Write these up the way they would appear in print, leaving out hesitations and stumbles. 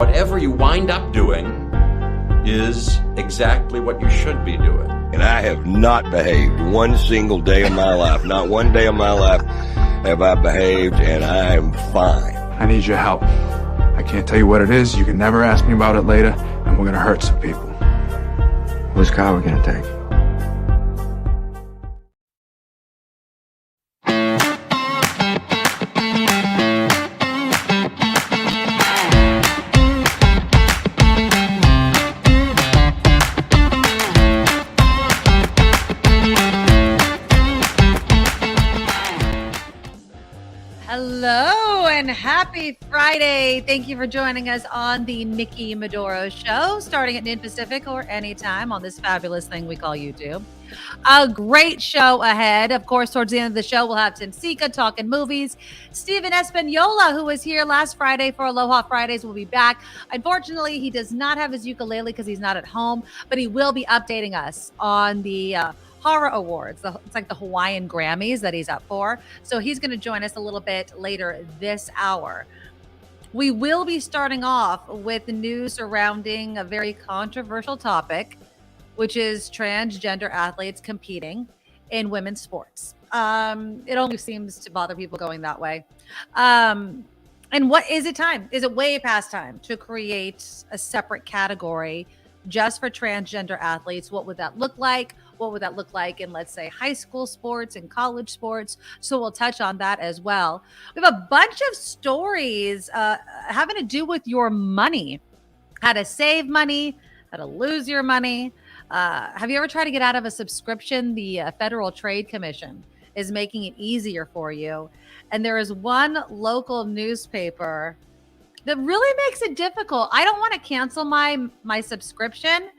Whatever you wind up doing is exactly what you should be doing. And I have not behaved one single day of my life. Not one day of my life have I behaved, and I am fine. I need your help. I can't tell you what it is. You can never ask me about it later, and we're gonna hurt some people. Whose car are we gonna take? Hello and happy Friday. Thank you for joining us on the Nikki Medoro Show, starting at noon Pacific or anytime on this fabulous thing we call YouTube. A great show ahead. Of course, towards the end of the show, we'll have Sika talking movies. Stephen Espanola, who was here last Friday for Aloha Fridays, will be back. Unfortunately, he does not have his ukulele because he's not at home, but he will be updating us on the Horror Awards. It's like the Hawaiian Grammys that he's up for. So he's going to join us a little bit later this hour. We will be starting off with the news surrounding a very controversial topic, which is transgender athletes competing in women's sports. It only seems to bother people going that way. And what is it time? Is it way past time to create a separate category just for transgender athletes? What would that look like? What would that look like in, let's say, high school sports and college sports? So we'll touch on that as well. We have a bunch of stories having to do with your money, how to save money, how to lose your money. Have you ever tried to get out of a subscription? The Federal Trade Commission is making it easier for you. And there is one local newspaper that really makes it difficult. I don't want to cancel my subscription,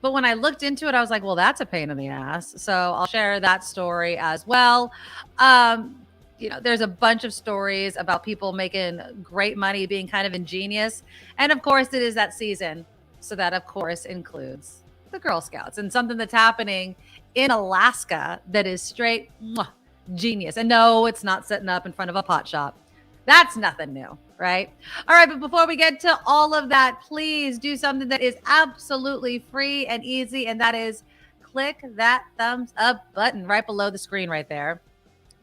but when I looked into it, I was like, well, that's a pain in the ass. So I'll share that story as well. There's a bunch of stories about people making great money, being kind of ingenious. And of course, it is that season. So that, of course, includes the Girl Scouts and something that's happening in Alaska that is straight genius. And no, it's not setting up in front of a pot shop. That's nothing new, right? All right, but before we get to all of that, please do something that is absolutely free and easy, and that is click that thumbs up button right below the screen right there.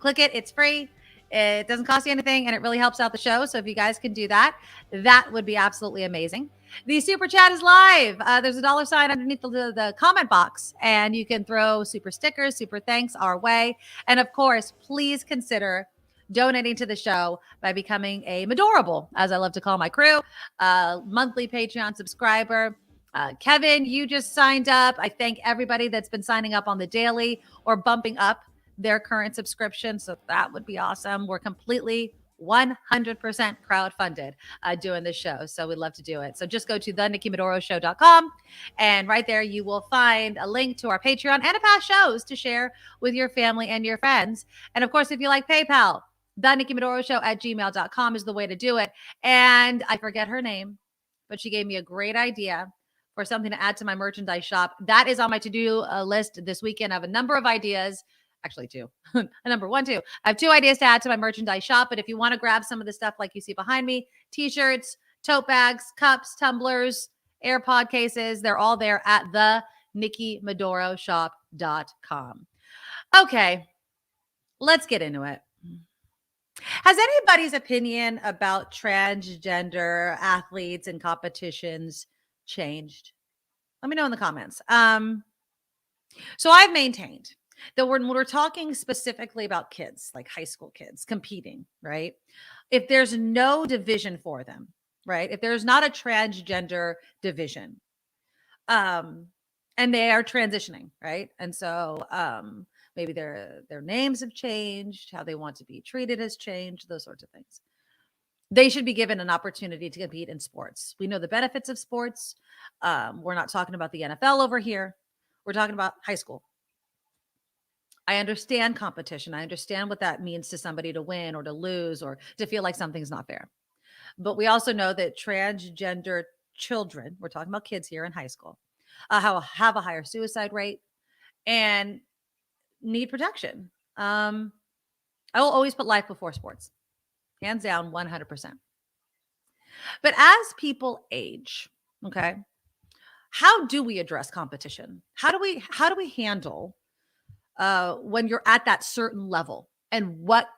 Click it. It's free. It doesn't cost you anything, and it really helps out the show. So if you guys can do that, that would be absolutely amazing. The super chat is live. There's a $sign underneath the comment box, and you can throw super stickers, super thanks our way. And of course, please consider donating to the show by becoming a Medorable, as I love to call my crew, monthly Patreon subscriber. Kevin, you just signed up. I thank everybody that's been signing up on the daily or bumping up their current subscription. So that would be awesome. We're completely 100% crowdfunded doing this show. So we'd love to do it. So just go to thenickymedoroshow.com, and right there you will find a link to our Patreon and a past shows to share with your family and your friends. And of course, if you like PayPal, thenickymedoroshow@gmail.com is the way to do it. And I forget her name, but she gave me a great idea for something to add to my merchandise shop. That is on my to-do list this weekend. I have a number of ideas. Actually, two. Number one, two. I have 2 ideas to add to my merchandise shop. But if you want to grab some of the stuff like you see behind me, t-shirts, tote bags, cups, tumblers, AirPod cases, they're all there at thenickymedoroshop.com. Okay, let's get into it. Has anybody's opinion about transgender athletes and competitions changed? Let me know in the comments. So I've maintained that when we're talking specifically about kids, like high school kids competing, right? If there's no division for them, right? If there's not a transgender division, and they are transitioning, right? And so maybe their names have changed, how they want to be treated has changed, those sorts of things. They should be given an opportunity to compete in sports. We know the benefits of sports. We're not talking about the NFL over here. We're talking about high school. I understand competition. I understand what that means to somebody to win or to lose or to feel like something's not fair. But we also know that transgender children, we're talking about kids here in high school, have a higher suicide rate and need protection. I will always put life before sports. Hands down, 100%. But as people age, okay, how do we address competition? How do we handle when you're at that certain level and what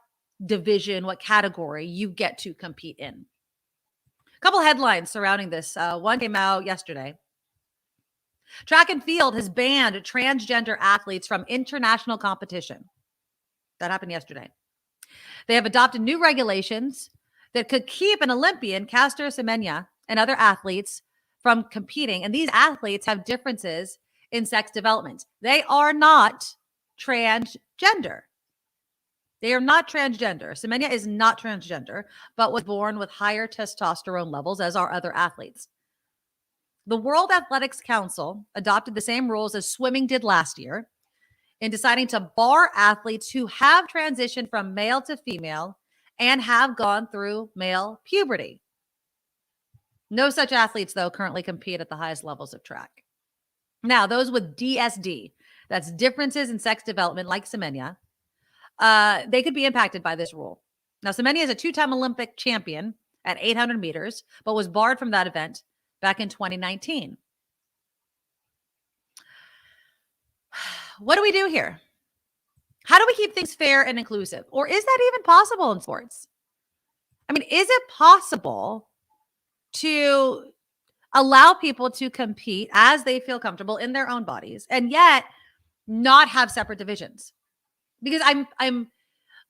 division, what category you get to compete in? A couple headlines surrounding this. One came out yesterday. Track and field has banned transgender athletes from international competition. That happened yesterday. They have adopted new regulations that could keep an Olympian, Caster Semenya, and other athletes from competing. And these athletes have differences in sex development. They are not transgender. They are not transgender. Semenya is not transgender, but was born with higher testosterone levels as are other athletes. The World Athletics Council adopted the same rules as swimming did last year in deciding to bar athletes who have transitioned from male to female and have gone through male puberty. No such athletes, though, currently compete at the highest levels of track. Now, those with DSD, that's differences in sex development, like Semenya, they could be impacted by this rule. Now, Semenya is a two-time Olympic champion at 800 meters, but was barred from that event back in 2019. What do we do here? How do we keep things fair and inclusive? Or is that even possible in sports? I mean, is it possible to allow people to compete as they feel comfortable in their own bodies and yet not have separate divisions? Because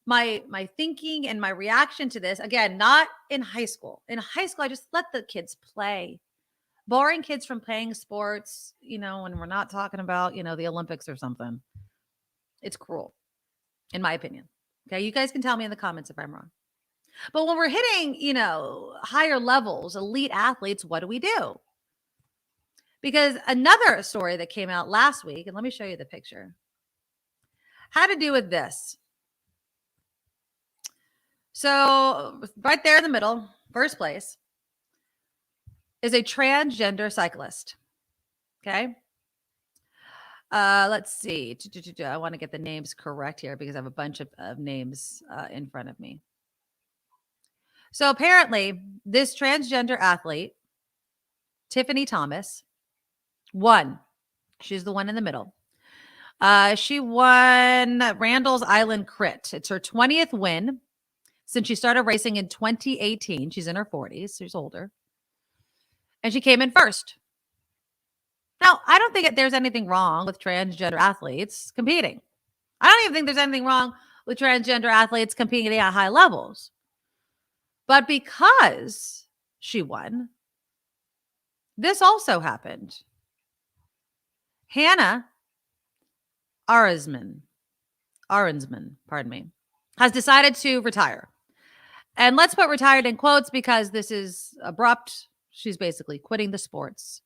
my thinking and my reaction to this, again, not in high school. In high school, I just let the kids play. Barring kids from playing sports, when we're not talking about, the Olympics or something, it's cruel, in my opinion. Okay. You guys can tell me in the comments if I'm wrong. But when we're hitting, higher levels, elite athletes, what do? Because another story that came out last week, and let me show you the picture, had to do with this. So right there in the middle, first place, is a transgender cyclist. Okay. Let's see. I want to get the names correct here because I have a bunch of names in front of me. So apparently this transgender athlete, Tiffany Thomas, won. She's the one in the middle. She won Randall's Island Crit. It's her 20th win since she started racing in 2018. She's in her 40s. She's older. And she came in first. Now, I don't think there's anything wrong with transgender athletes competing. I don't even think there's anything wrong with transgender athletes competing at high levels. But because she won, this also happened. Hannah Ahrensman, has decided to retire. And let's put retired in quotes because this is abrupt. She's basically quitting the sports.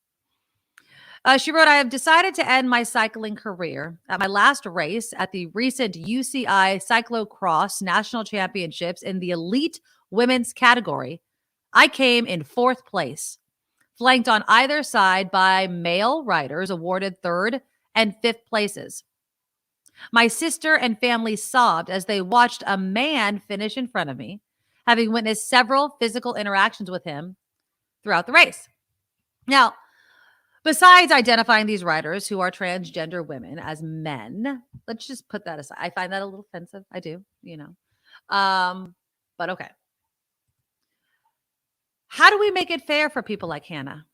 She wrote, I have decided to end my cycling career at my last race at the recent UCI Cyclocross National Championships in the elite women's category. I came in 4th place, flanked on either side by male riders awarded 3rd and 5th places. My sister and family sobbed as they watched a man finish in front of me, having witnessed several physical interactions with him throughout the race. Now, besides identifying these riders who are transgender women as men, let's just put that aside. I find that a little offensive. I do, but okay. How do we make it fair for people like Hannah?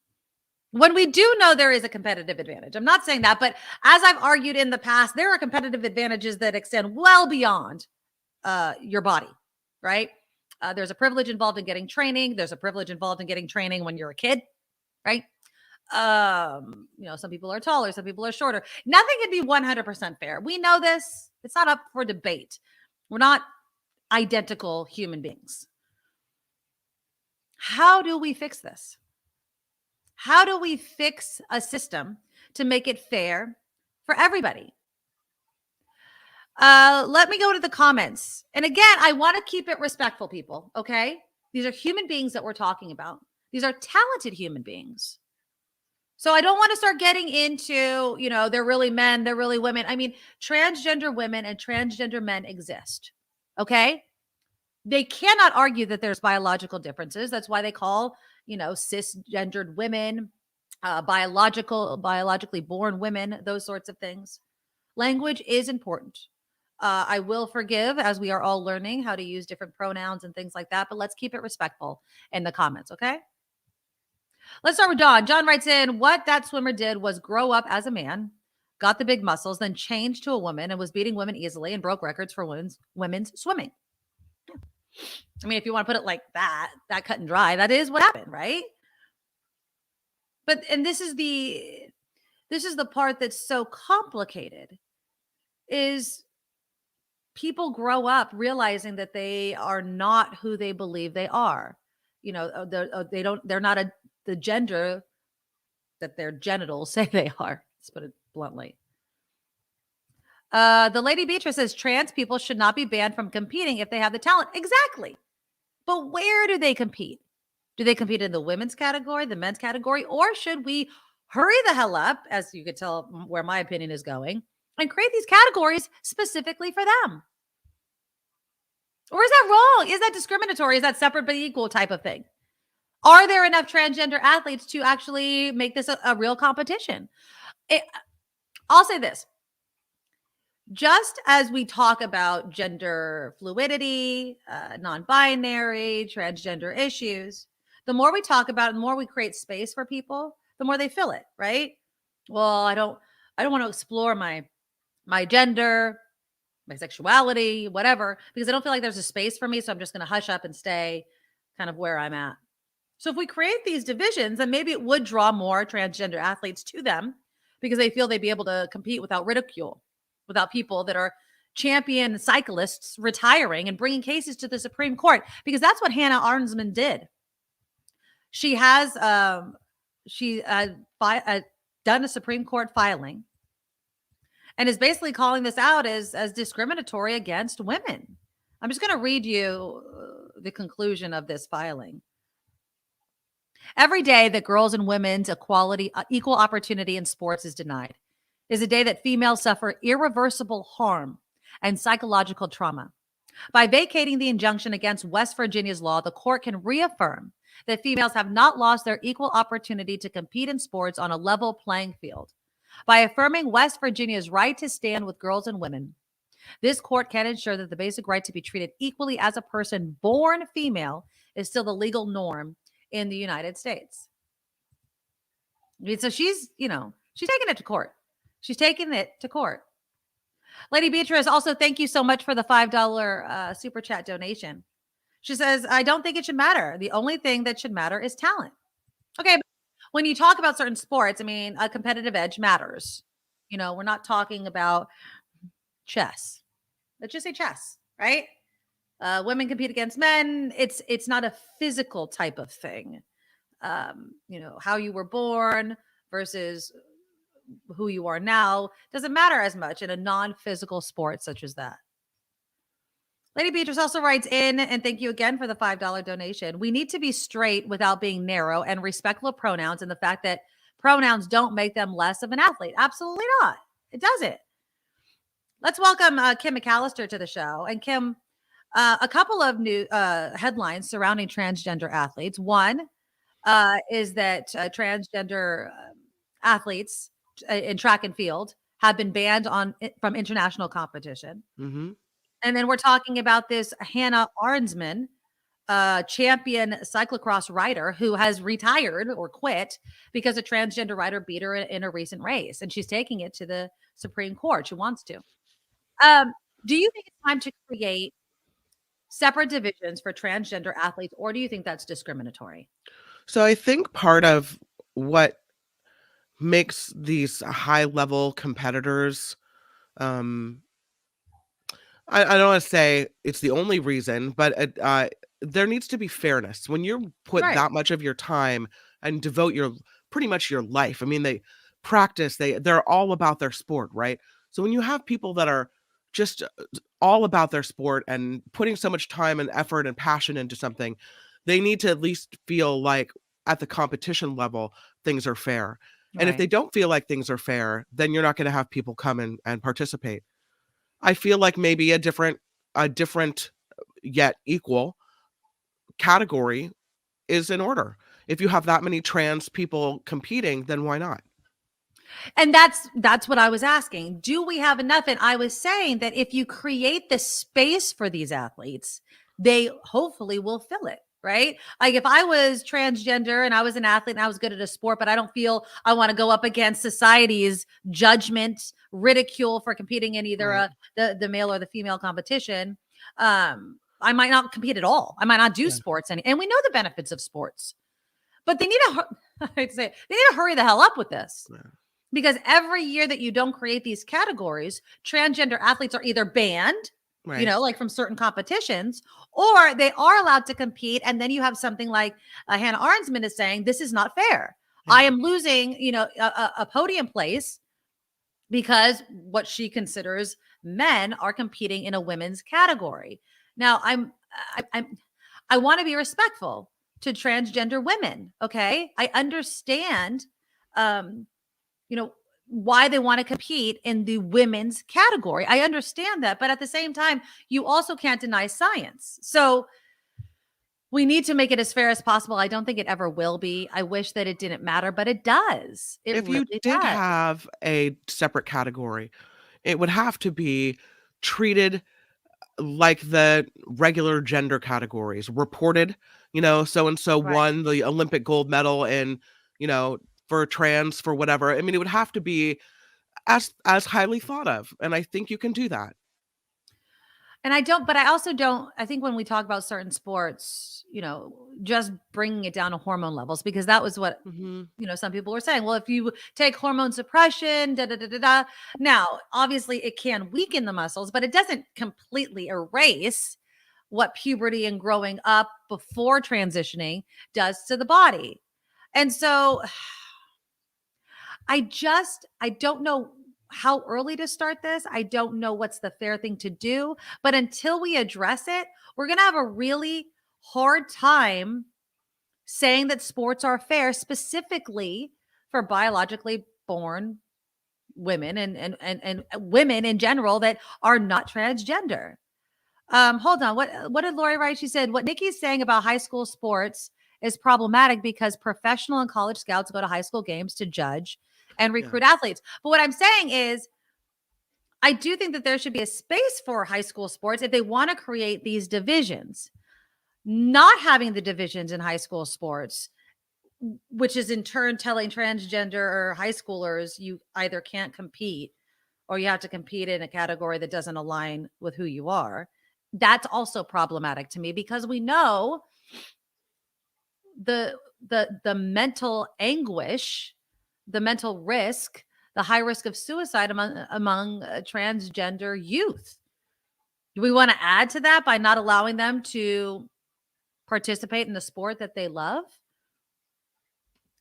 When we do know there is a competitive advantage. I'm not saying that, but as I've argued in the past, there are competitive advantages that extend well beyond your body, right? There's a privilege involved in getting training. There's a privilege involved in getting training when you're a kid, right? Some people are taller, some people are shorter. Nothing can be 100% fair. We know this. It's not up for debate. We're not identical human beings. How do we fix this? How do we fix a system to make it fair for everybody? Let me go to the comments. And again, I want to keep it respectful, people. Okay. These are human beings that we're talking about. These are talented human beings. So I don't want to start getting into, they're really men, they're really women. I mean, transgender women and transgender men exist. Okay. They cannot argue that there's biological differences. That's why they call, cisgendered women, biologically born women, those sorts of things. Language is important. I will forgive, as we are all learning how to use different pronouns and things like that, but let's keep it respectful in the comments, okay? Let's start with John. John writes in, what that swimmer did was grow up as a man, got the big muscles, then changed to a woman and was beating women easily and broke records for women's swimming. I mean, if you want to put it like that cut and dry, that is what happened, right? But, and this is the part that's so complicated, is people grow up realizing that they are not who they believe they are. They're not the gender that their genitals say they are. Let's put it bluntly. The Lady Beatrice says trans people should not be banned from competing if they have the talent. Exactly. But where do they compete? Do they compete in the women's category, the men's category, or should we hurry the hell up, as you could tell where my opinion is going, and create these categories specifically for them? Or is that wrong? Is that discriminatory? Is that separate but equal type of thing? Are there enough transgender athletes to actually make this a real competition? I'll say this. Just as we talk about gender fluidity, non-binary, transgender issues, the more we talk about it, the more we create space for people, the more they feel it, right? Well, I don't want to explore my gender, my sexuality, whatever, because I don't feel like there's a space for me. So I'm just going to hush up and stay kind of where I'm at. So if we create these divisions, then maybe it would draw more transgender athletes to them because they feel they'd be able to compete without ridicule, without people that are champion cyclists retiring and bringing cases to the Supreme Court, because that's what Hannah Arnsman did. She has done a Supreme Court filing and is basically calling this out as discriminatory against women. I'm just going to read you the conclusion of this filing. Every day that girls and women's equal opportunity in sports is denied is a day that females suffer irreversible harm and psychological trauma. By vacating the injunction against West Virginia's law, the court can reaffirm that females have not lost their equal opportunity to compete in sports on a level playing field. By affirming West Virginia's right to stand with girls and women, this court can ensure that the basic right to be treated equally as a person born female is still the legal norm in the United States. So she's taking it to court. She's taking it to court. Lady Beatrice, also thank you so much for the $5 super chat donation. She says, I don't think it should matter. The only thing that should matter is talent. Okay, but when you talk about certain sports, I mean, a competitive edge matters. We're not talking about chess. Let's just say chess, right? Women compete against men. It's not a physical type of thing. How you were born versus who you are now doesn't matter as much in a non-physical sport such as that. Lady Beatrice also writes in, and thank you again for the $5 donation. We need to be straight without being narrow and respectful of pronouns and the fact that pronouns don't make them less of an athlete. Absolutely not. It doesn't. Let's welcome Kim McAllister to the show. And Kim, a couple of new headlines surrounding transgender athletes. One is that transgender athletes in track and field have been banned from international competition. Mm-hmm. And then we're talking about this Hannah Arnsman, champion cyclocross rider who has retired or quit because a transgender rider beat her in a recent race. And she's taking it to the Supreme Court. She wants to. Do you think it's time to create separate divisions for transgender athletes, or do you think that's discriminatory? So I think part of what makes these high-level competitors, I don't want to say it's the only reason, but there needs to be fairness. When you put that much of your time and devote pretty much your life, I mean, they practice, they're all about their sport, right? So when you have people that are just all about their sport and putting so much time and effort and passion into something, they need to at least feel like at the competition level, things are fair. Right. And if they don't feel like things are fair, then you're not going to have people come in and participate. I feel like maybe a different yet equal category is in order. If you have that many trans people competing, then why not? And that's what I was asking. Do we have enough? And I was saying that if you create the space for these athletes, they hopefully will fill it, right? Like if I was transgender and I was an athlete and I was good at a sport, but I don't feel I want to go up against society's judgment, ridicule for competing in either the male or the female competition, I might not compete at all. I might not do sports and we know the benefits of sports. But they need they need to hurry the hell up with this. Yeah. Because every year that you don't create these categories, transgender athletes are either banned, like from certain competitions, or they are allowed to compete. And then you have something like Hannah Arnsman is saying, this is not fair. Yeah. I am losing, a podium place because what she considers men are competing in a women's category. Now, I want to be respectful to transgender women. Okay. I understand, why they want to compete in the women's category. I understand that. But at the same time, you also can't deny science. So we need to make it as fair as possible. I don't think it ever will be. I wish that it didn't matter, but it does. If you did have a separate category, it would have to be treated like the regular gender categories, reported, so-and-so won the Olympic gold medal in, for trans, for whatever. I mean, it would have to be as highly thought of. And I think you can do that. And I also don't, I think when we talk about certain sports, just bringing it down to hormone levels, because that was what, some people were saying. Well, if you take hormone suppression, Now, obviously it can weaken the muscles, but it doesn't completely erase what puberty and growing up before transitioning does to the body. And so I don't know how early to start this. I don't know what's the fair thing to do, but until we address it, we're going to have a really hard time saying that sports are fair, specifically for biologically born women and women in general that are not transgender. Hold on. What did Lori write? She said, what Nikki's saying about high school sports is problematic because professional and college scouts go to high school games to judge and recruit athletes. But what I'm saying is, I do think that there should be a space for high school sports if they want to create these divisions. Not having the divisions in high school sports, which is in turn telling transgender or high schoolers you either can't compete or you have to compete in a category that doesn't align with who you are. That's also problematic to me because we know the mental anguish, the mental risk, the high risk of suicide among transgender youth. Do we want to add to that by not allowing them to participate in the sport that they love?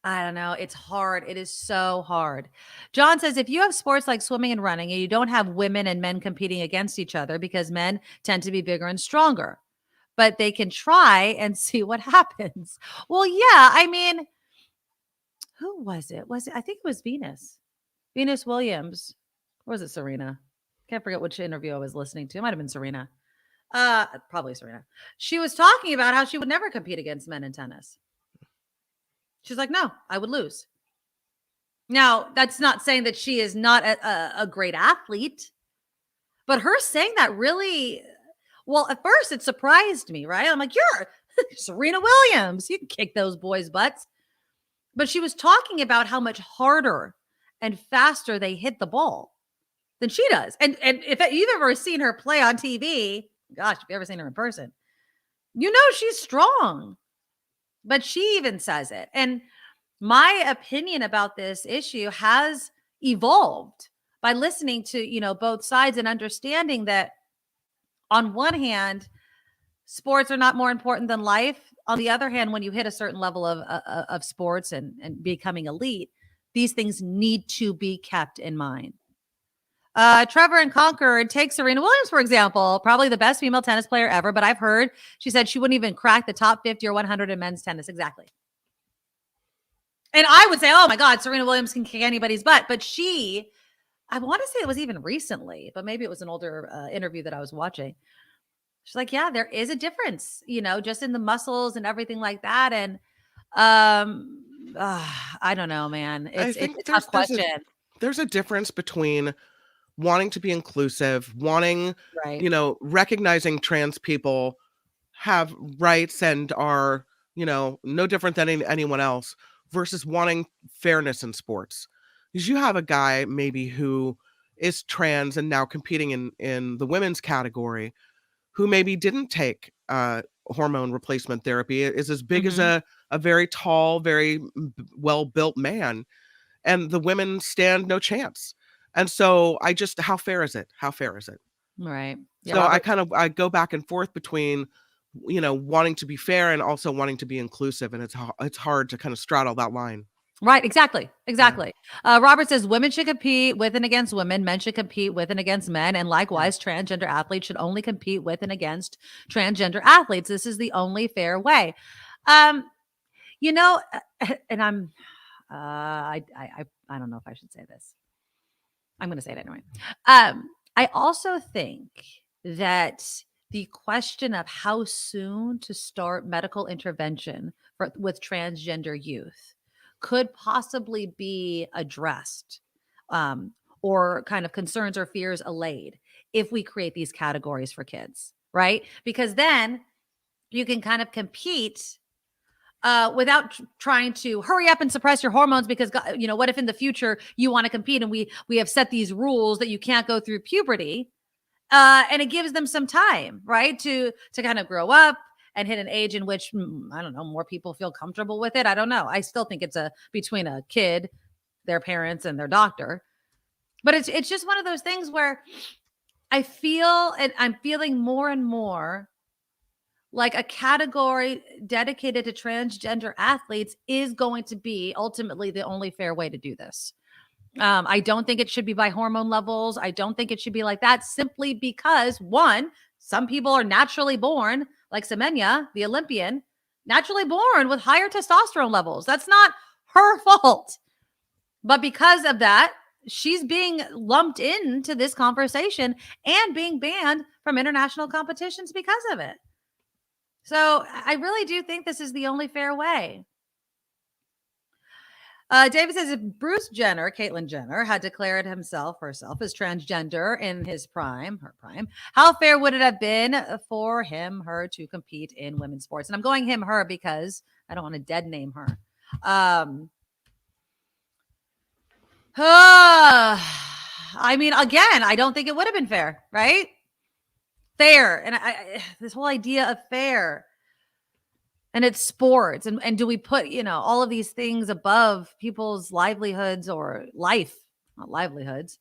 I don't know. It's hard. It is so hard. John says, if you have sports like swimming and running and you don't have women and men competing against each other because men tend to be bigger and stronger, but they can try and see what happens. Well, yeah. I mean, who was it? I think it was Venus Williams. Or was it Serena? Can't forget which interview I was listening to. It might have been Serena. Probably Serena. She was talking about how she would never compete against men in tennis. She's like, no, I would lose. Now, that's not saying that she is not a great athlete, but her saying that really, well, at first it surprised me, right? I'm like, you're Serena Williams. You can kick those boys' butts. But she was talking about how much harder and faster they hit the ball than she does. And if you've ever seen her play on TV, gosh, if you've ever seen her in person, you know she's strong. But she even says it. And my opinion about this issue has evolved by listening to, both sides and understanding that on one hand, sports are not more important than life. On the other hand, when you hit a certain level of sports and becoming elite, these things need to be kept in mind. Trevor and Concord, take Serena Williams, for example, probably the best female tennis player ever. But I've heard she said she wouldn't even crack the top 50 or 100 in men's tennis. Exactly. And I would say, oh my God, Serena Williams can kick anybody's butt. But I want to say it was even recently, but maybe it was an older interview that I was watching. she's like, yeah, there is a difference, just in the muscles and everything like that. And I don't know, man. I It's think a tough question. there's a difference between wanting to be inclusive, wanting, Right. recognizing trans people have rights and are, no different than anyone else, versus wanting fairness in sports. Because you have a guy maybe who is trans and now competing in the women's category, who maybe didn't take hormone replacement therapy, is as big as a very tall, very well-built man, and the women stand no chance. And so how fair is it? How fair is it? Right. Yeah, So Robert, I go back and forth between, wanting to be fair and also wanting to be inclusive, and it's hard to kind of straddle that line. right. Exactly. Robert says women should compete with and against women. Men should compete with and against men. And likewise, transgender athletes should only compete with and against transgender athletes. This is the only fair way. And I'm, I don't know if I should say this. I'm going to say it anyway. I also think that the question of how soon to start medical intervention with transgender youth could possibly be addressed, or kind of concerns or fears allayed if we create these categories for kids, right? Because then you can kind of compete without trying to hurry up and suppress your hormones, because what if in the future you want to compete and we have set these rules that you can't go through puberty, and it gives them some time, right, to kind of grow up and hit an age in which I don't know, more people feel comfortable with it. I don't know. I still think it's between a kid, their parents, and their doctor. But it's just one of those things where I feel, and I'm feeling more and more like a category dedicated to transgender athletes is going to be ultimately the only fair way to do this. I don't think it should be by hormone levels. I don't think it should be like that, simply because, one, some people are naturally born, like Semenya, the Olympian, naturally born with higher testosterone levels. That's not her fault. But because of that, she's being lumped into this conversation and being banned from international competitions because of it. So I really do think this is the only fair way. David says, if Bruce Jenner, Caitlyn Jenner, had declared herself as transgender in her prime, how fair would it have been for her to compete in women's sports? And I'm going her because I don't want to dead name her. I mean, again, I don't think it would have been fair, right? Fair. And this whole idea of fair. And it's sports. And do we put, all of these things above people's livelihoods or life, not livelihoods,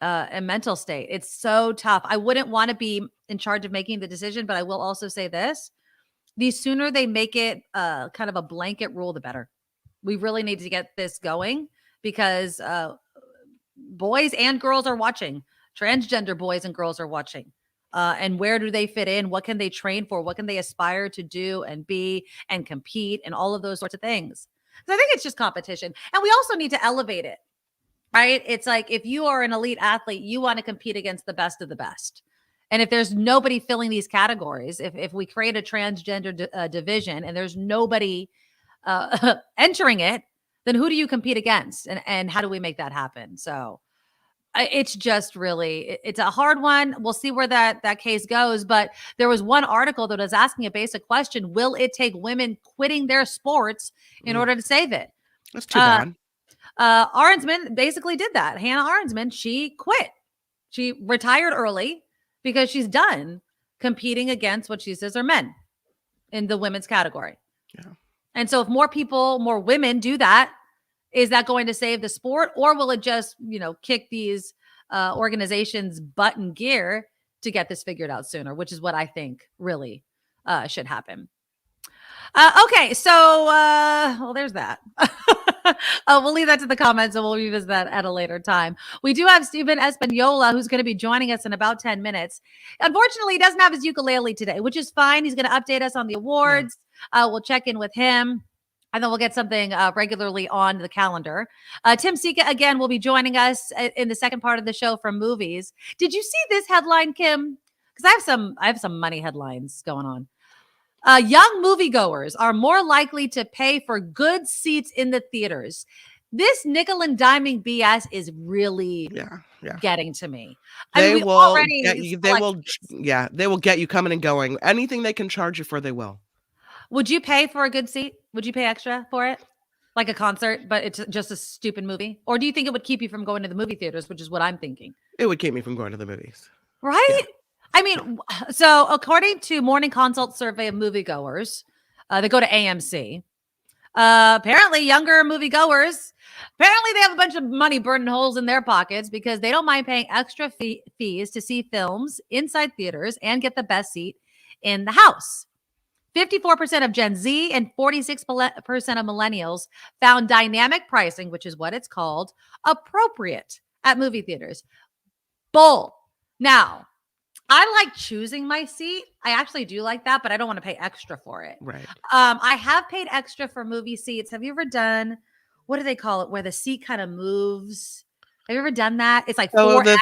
and mental state? It's so tough. I wouldn't want to be in charge of making the decision, but I will also say this. The sooner they make it kind of a blanket rule, the better. We really need to get this going, because boys and girls are watching. Transgender boys and girls are watching. And where do they fit in? What can they train for? What can they aspire to do and be and compete and all of those sorts of things? So I think it's just competition. And we also need to elevate it, right? It's like, if you are an elite athlete, you want to compete against the best of the best. And if there's nobody filling these categories, if we create a transgender division and there's nobody entering it, then who do you compete against? And how do we make that happen? So it's just really, it's a hard one. We'll see where that case goes. But there was one article that was asking a basic question: will it take women quitting their sports in order to save it? That's too bad. Arnsman basically did that. Hannah Arnsman, she quit. She retired early because she's done competing against what she says are men in the women's category. Yeah. And so if more women do that, is that going to save the sport, or will it just, kick these organizations butt in gear to get this figured out sooner, which is what I think really should happen. Okay, so well, there's that. We'll leave that to the comments and we'll revisit that at a later time. We do have Stephen Espanola, who's going to be joining us in about 10 minutes. Unfortunately, he doesn't have his ukulele today, which is fine. He's going to update us on the awards. Yeah. We'll check in with him. And then we'll get something regularly on the calendar. Tim Sika, again, will be joining us in the second part of the show from movies. Did you see this headline, Kim? because I have some money headlines going on. Young moviegoers are more likely to pay for good seats in the theaters. This nickel and diming BS is really getting to me. They will get you. They will get you coming and going. Anything they can charge you for, they will. Would you pay for a good seat? Would you pay extra for it? Like a concert, but it's just a stupid movie? Or do you think it would keep you from going to the movie theaters, which is what I'm thinking? It would keep me from going to the movies. Right? Yeah. I mean, so according to Morning Consult survey of moviegoers, they go to AMC. Apparently younger moviegoers, apparently they have a bunch of money burning holes in their pockets because they don't mind paying extra fees to see films inside theaters and get the best seat in the house. 54% of Gen Z and 46% of millennials found dynamic pricing, which is what it's called, appropriate at movie theaters. Bull. Now, I like choosing my seat. I actually do like that, but I don't want to pay extra for it. Right. I have paid extra for movie seats. Have you ever done, what do they call it, where the seat kind of moves? Have you ever done that? It's like 4X,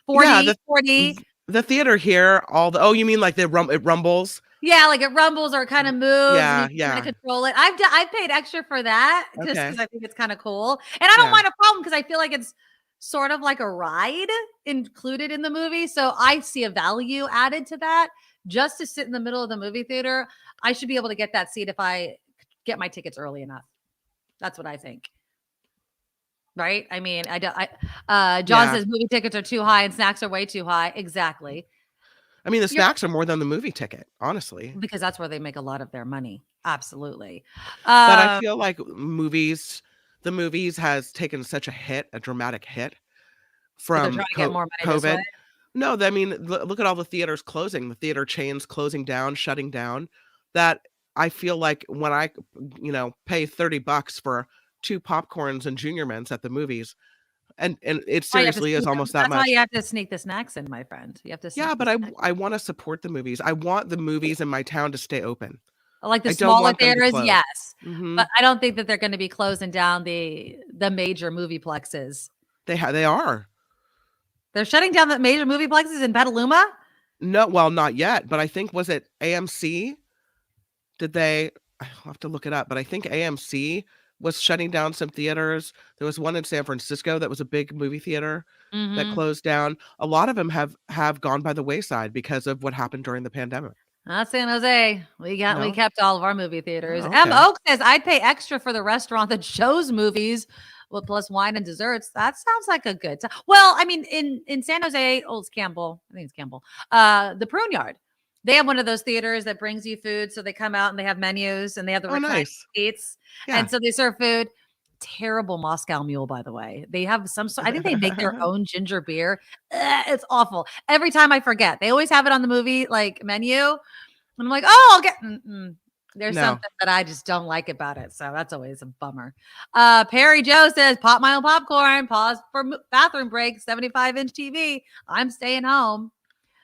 40. The theater here, you mean like it rumbles? Yeah, like it rumbles or kind of moves. Yeah, and you kind of control it. I've paid extra for that just because I think it's kind of cool, and I don't mind a problem because I feel like it's sort of like a ride included in the movie. So I see a value added to that. Just to sit in the middle of the movie theater, I should be able to get that seat if I get my tickets early enough. That's what I think. Right? I mean, John says movie tickets are too high and snacks are way too high. Exactly. I mean, the snacks are more than the movie ticket, honestly. Because that's where they make a lot of their money. Absolutely. But I feel like the movies has taken such a dramatic hit from COVID. No, I mean, look at all the theaters closing, the theater chains closing down, shutting down, that I feel like when I, pay $30 for 2 popcorns and Junior Mints at the movies, and it seriously is almost that much. That's why you have to sneak the snacks in, my friend. You have to. Yeah, but I want to support the movies. I want the movies in my town to stay open. Like the smaller theaters, yes, but I don't think that they're going to be closing down the major movieplexes. They are. They're shutting down the major movieplexes in Petaluma? No, well, not yet, but I think, was it AMC? I'll have to look it up, but I think AMC was shutting down some theaters. There was one in San Francisco that was a big movie theater that closed down. A lot of them have gone by the wayside because of what happened during the pandemic. Not San Jose. We kept all of our movie theaters. Okay. M. Oak says, I'd pay extra for the restaurant that shows movies with plus wine and desserts. That sounds like a good time. Well, I mean, in San Jose, it's Campbell. I think it's Campbell. The Prune Yard. They have one of those theaters that brings you food. So they come out and they have menus and they have the reclining seats. Yeah. And so they serve food. Terrible Moscow Mule, by the way. They have I think they make their own ginger beer. It's awful. Every time I forget, they always have it on the movie menu. And I'm like, oh, I'll get, there's something that I just don't like about it. So that's always a bummer. Perry Joe says, pop my own popcorn, pause for bathroom break, 75-inch TV. I'm staying home.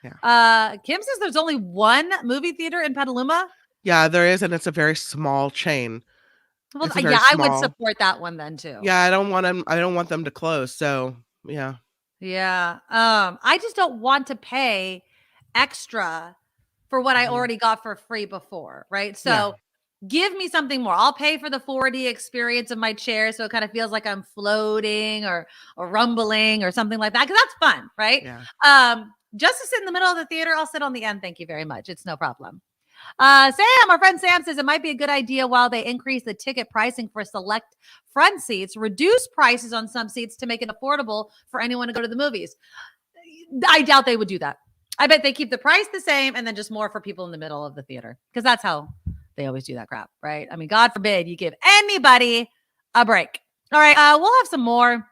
Yeah. Kim says there's only one movie theater in Petaluma. Yeah, there is. And it's a very small chain. Well, I would support that one then too. Yeah, I don't want them to close. So yeah. Yeah. I just don't want to pay extra for what I already got for free before, right? So give me something more. I'll pay for the 4D experience of my chair, so it kind of feels like I'm floating or rumbling or something like that, because that's fun, right? Yeah. Just to sit in the middle of the theater, I'll sit on the end. Thank you very much. It's no problem. Sam, our friend Sam says it might be a good idea while they increase the ticket pricing for select front seats, reduce prices on some seats to make it affordable for anyone to go to the movies. I doubt they would do that. I bet they keep the price the same and then just more for people in the middle of the theater, because that's how they always do that crap, right? I mean, God forbid you give anybody a break. All right, we'll have some more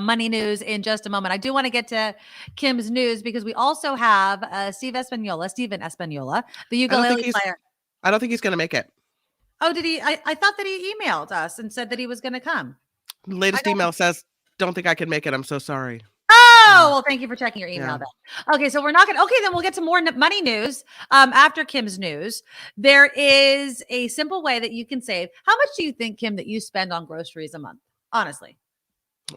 money news in just a moment. I do want to get to Kim's news because we also have Steven Espanola, the ukulele player. I don't think he's going to make it. Oh, did he? I thought that he emailed us and said that he was going to come. The latest email says, don't think I can make it. I'm so sorry. Oh, well, thank you for checking your email then. Okay, so we're not going to, then we'll get to more money news after Kim's news. There is a simple way that you can save. How much do you think, Kim, that you spend on groceries a month? Honestly.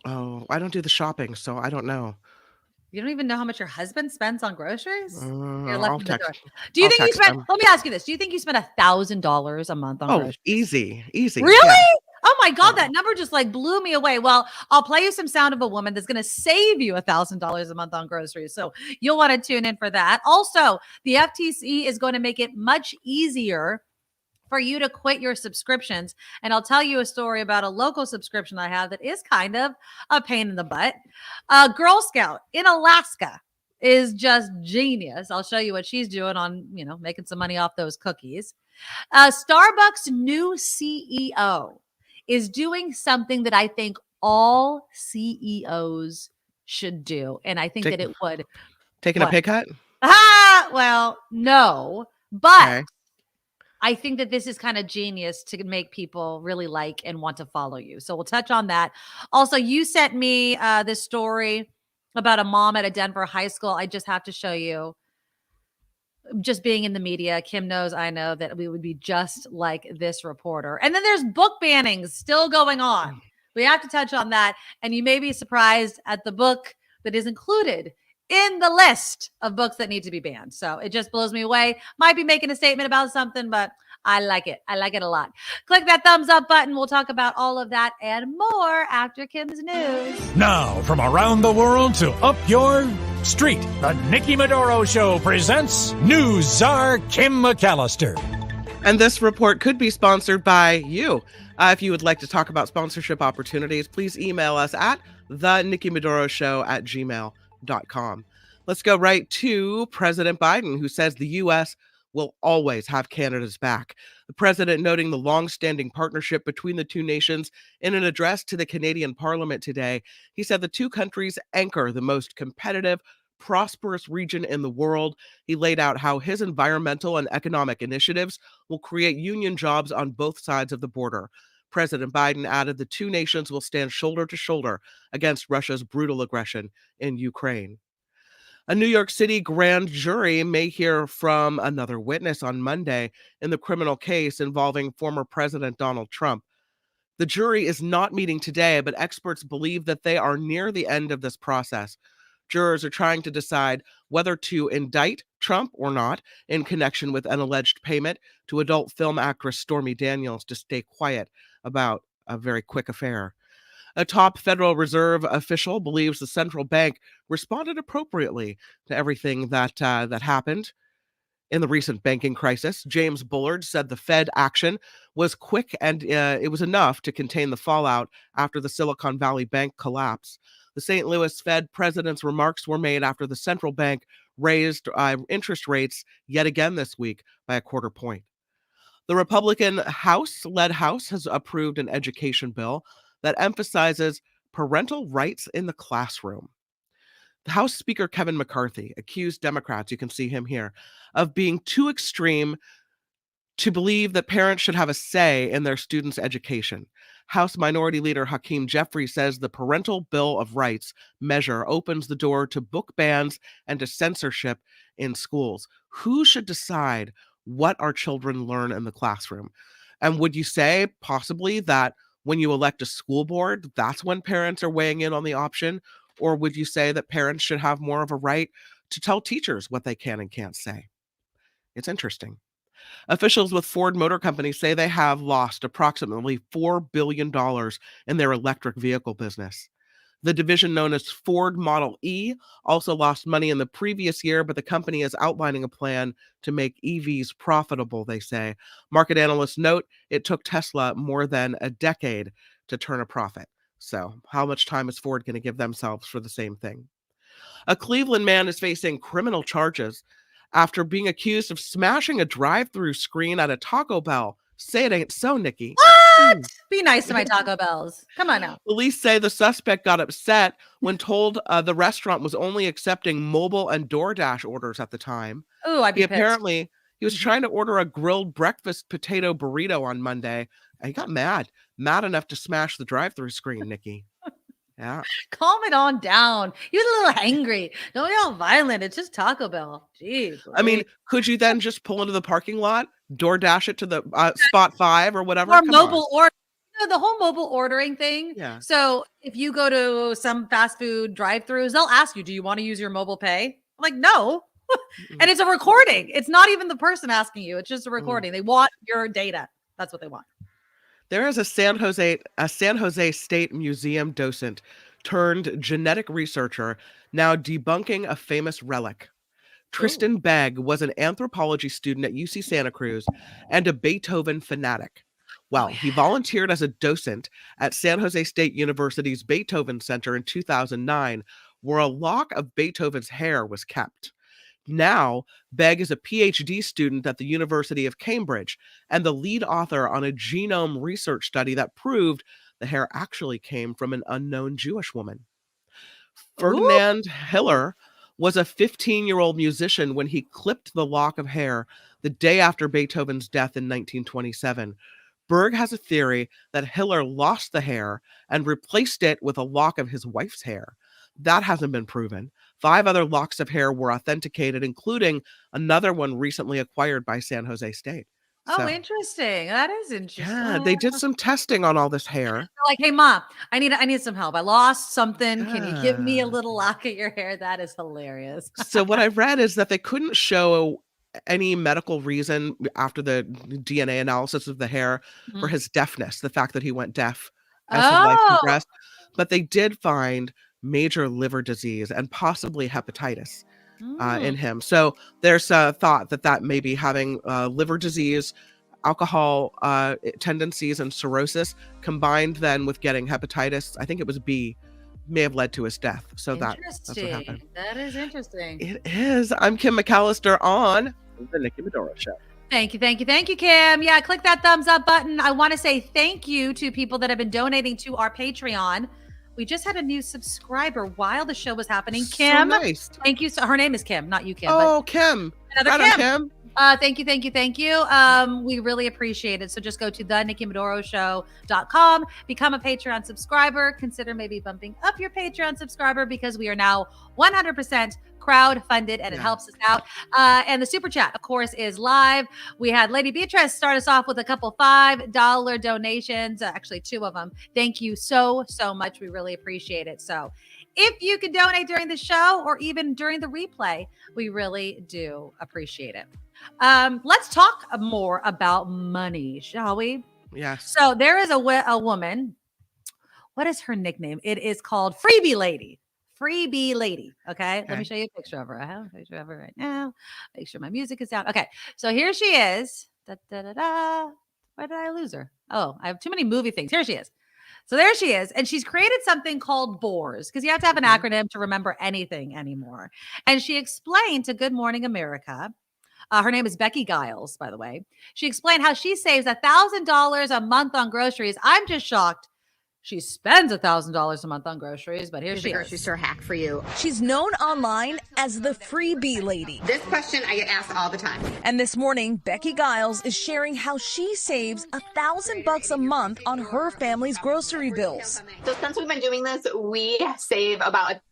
Oh, I don't do the shopping, so I don't know. You don't even know how much your husband spends on groceries? You're left I'll in the door. text. Do you I'll think you text spend, them. let me ask you this. Do you think you spend $1,000 a month on Oh, groceries? easy. Really? Yeah. Oh my God, Yeah. that number just like blew me away. Well, I'll play you some sound of a woman that's going to save you $1,000 a month on groceries. So you'll want to tune in for that. Also, the FTC is going to make it much easier for you to quit your subscriptions. And I'll tell you a story about a local subscription I have that is kind of a pain in the butt. Girl Scout in Alaska is just genius. I'll show you what she's doing on, making some money off those cookies. Starbucks' new CEO is doing something that I think all CEOs should do. And I think that it would. Taking a pay cut? Well, no, but Okay. I think that this is kind of genius to make people really like and want to follow you. So we'll touch on that. Also, you sent me this story about a mom at a Denver high school. I just have to show you. Just being in the media, Kim knows, I know that we would be just like this reporter. And then there's book bannings still going on. We have to touch on that. And you may be surprised at the book that is included in the list of books that need to be banned. So it just blows me away. Might be making a statement about something, but I like it. I like it a lot. Click that thumbs up button. We'll talk about all of that and more after Kim's news. Now, from around the world to up your street, the Nikki Medoro Show presents News Czar Kim McAllister. And this report could be sponsored by you. If you would like to talk about sponsorship opportunities, please email us at thenickimedoroshow@gmail.com. Let's go right to President Biden, who says the U.S. will always have Canada's back. The president noting the long-standing partnership between the two nations in an address to the Canadian Parliament today. He said the two countries anchor the most competitive, prosperous region in the world. He laid out how his environmental and economic initiatives will create union jobs on both sides of the border. President Biden added the two nations will stand shoulder to shoulder against Russia's brutal aggression in Ukraine. A New York City grand jury may hear from another witness on Monday in the criminal case involving former President Donald Trump. The jury is not meeting today, but experts believe that they are near the end of this process. Jurors are trying to decide whether to indict Trump or not in connection with an alleged payment to adult film actress Stormy Daniels to stay quiet about a very quick affair. A top Federal Reserve official believes the central bank responded appropriately to everything that happened in the recent banking crisis. James Bullard said the Fed action was quick and it was enough to contain the fallout after the Silicon Valley Bank collapse. The St. Louis Fed president's remarks were made after the central bank raised interest rates yet again this week by a quarter point. The Republican House-led House has approved an education bill that emphasizes parental rights in the classroom. The House Speaker Kevin McCarthy accused Democrats, you can see him here, of being too extreme to believe that parents should have a say in their students' education. House Minority Leader Hakeem Jeffries says the Parental Bill of Rights measure opens the door to book bans and to censorship in schools. Who should decide what our children learn in the classroom? And would you say possibly that when you elect a school board, that's when parents are weighing in on the option? Or would you say that parents should have more of a right to tell teachers what they can and can't say? It's interesting. Officials with Ford Motor Company say they have lost approximately $4 billion in their electric vehicle business. The division known as Ford Model E also lost money in the previous year, but the company is outlining a plan to make EVs profitable, they say. Market analysts note it took Tesla more than a decade to turn a profit. So how much time is Ford going to give themselves for the same thing? A Cleveland man is facing criminal charges after being accused of smashing a drive-through screen at a Taco Bell. Say it ain't so, Nikki. What? Be nice to my Taco Bells. Come on now. Police say the suspect got upset when told the restaurant was only accepting mobile and DoorDash orders at the time. Oh, I'd be pissed. He was trying to order a grilled breakfast potato burrito on Monday. And he got mad enough to smash the drive-through screen, Nikki. Yeah. Calm it on down. He was a little angry. Don't be all violent. It's just Taco Bell. Jeez. I mean, could you then just pull into the parking lot, DoorDash it to the spot 5 or whatever? Or mobile order. So the whole mobile ordering thing. Yeah. So if you go to some fast food drive-throughs, they'll ask you, do you want to use your mobile pay? I'm like, no. And it's a recording. It's not even the person asking you. It's just a recording. They want your data. That's what they want. There is a San Jose State Museum docent turned genetic researcher now debunking a famous relic. Tristan Begg was an anthropology student at UC Santa Cruz and a Beethoven fanatic. Well, he volunteered as a docent at San Jose State University's Beethoven Center in 2009, where a lock of Beethoven's hair was kept. Now, Begg is a PhD student at the University of Cambridge and the lead author on a genome research study that proved the hair actually came from an unknown Jewish woman. Ferdinand Hiller was a 15-year-old musician when he clipped the lock of hair the day after Beethoven's death in 1927. Berg has a theory that Hiller lost the hair and replaced it with a lock of his wife's hair. That hasn't been proven. 5 other locks of hair were authenticated, including another one recently acquired by San Jose State. Oh, interesting. That is interesting. Yeah, they did some testing on all this hair. They're like, hey, Mom, I need some help. I lost something. Can you give me a little lock of your hair? That is hilarious. So what I read is that they couldn't show any medical reason after the DNA analysis of the hair for his deafness, the fact that he went deaf as his life progressed. But they did find major liver disease and possibly hepatitis in him. So there's a thought that maybe having liver disease, alcohol tendencies, and cirrhosis combined then with getting hepatitis, I think it was B, may have led to his death. So that's what happened. That is interesting. It is. I'm Kim McAllister on the Nikki Medoro Show. Thank you, Kim. Yeah, click that thumbs up button. I want to say thank you to people that have been donating to our Patreon. We just had a new subscriber while the show was happening. Kim, so nice. Thank you. So her name is Kim, not you, Kim. Oh, Kim. Another Kim. Thank you. We really appreciate it. So just go to thenickymedoroshow.com, become a Patreon subscriber, consider maybe bumping up your Patreon subscriber because we are now 100% crowd funded and it helps us out. And the super chat, of course, is live. We had Lady Beatrice start us off with a couple $5 donations, actually 2 of them. Thank you so much. We really appreciate it. So if you could donate during the show or even during the replay, we really do appreciate it. Let's talk more about money, shall we? Yeah. So there is a woman. What is her nickname? It is called Freebie Lady. Freebie Lady. Okay. Let me show you a picture of her. I have a picture of her right now. Make sure my music is down. Okay. So here she is. Why did I lose her? Oh, I have too many movie things. Here she is. So there she is. And she's created something called BORS because you have to have an acronym to remember anything anymore. And she explained to Good Morning America. Her name is Becky Giles, by the way. She explained how she saves $1,000 a month on groceries. I'm just shocked she spends $1,000 a month on groceries, but here's the grocery store hack for you. She's known online as the Freebie Lady. This question I get asked all the time. And this morning, Becky Giles is sharing how she saves $1,000 a month on her family's grocery bills. So since we've been doing this, we save about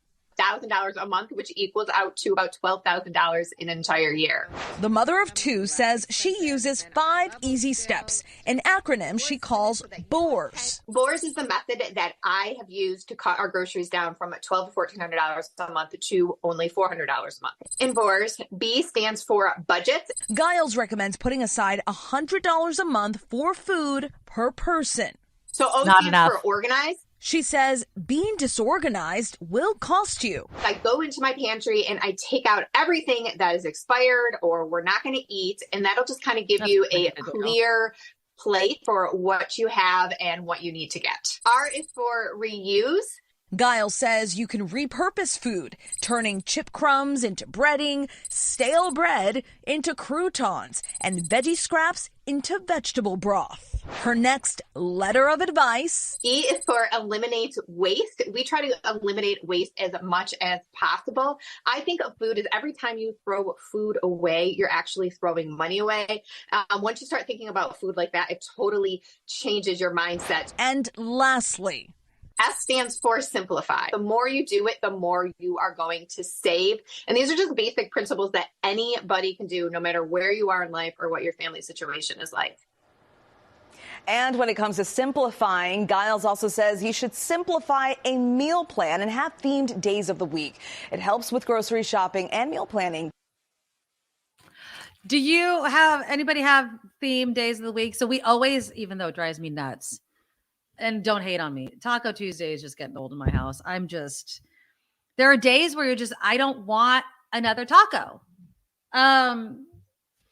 $1,000 a month, which equals out to about $12,000 in an entire year. The mother of 2 says she uses 5 easy steps, an acronym she calls BORS. BORS is the method that I have used to cut our groceries down from $1,200 to $1,400 a month to only $400 a month. In BORS, B stands for budget. Giles recommends putting aside $100 a month for food per person. So O stands for organized. She says being disorganized will cost you. I go into my pantry and I take out everything that is expired or we're not going to eat. And that'll just kind of give you a clear plate for what you have and what you need to get. R is for reuse. Giles says you can repurpose food, turning chip crumbs into breading, stale bread into croutons, and veggie scraps into vegetable broth. Her next letter of advice. E is for eliminate waste. We try to eliminate waste as much as possible. I think of food as every time you throw food away, you're actually throwing money away. Once you start thinking about food like that, it totally changes your mindset. And lastly, S stands for simplify. The more you do it, the more you are going to save. And these are just basic principles that anybody can do, no matter where you are in life or what your family situation is like. And when it comes to simplifying, Giles also says he should simplify a meal plan and have themed days of the week. It helps with grocery shopping and meal planning. Do anybody have themed days of the week? So we always, even though it drives me nuts, and don't hate on me, Taco Tuesday is just getting old in my house. There are days where I don't want another taco. And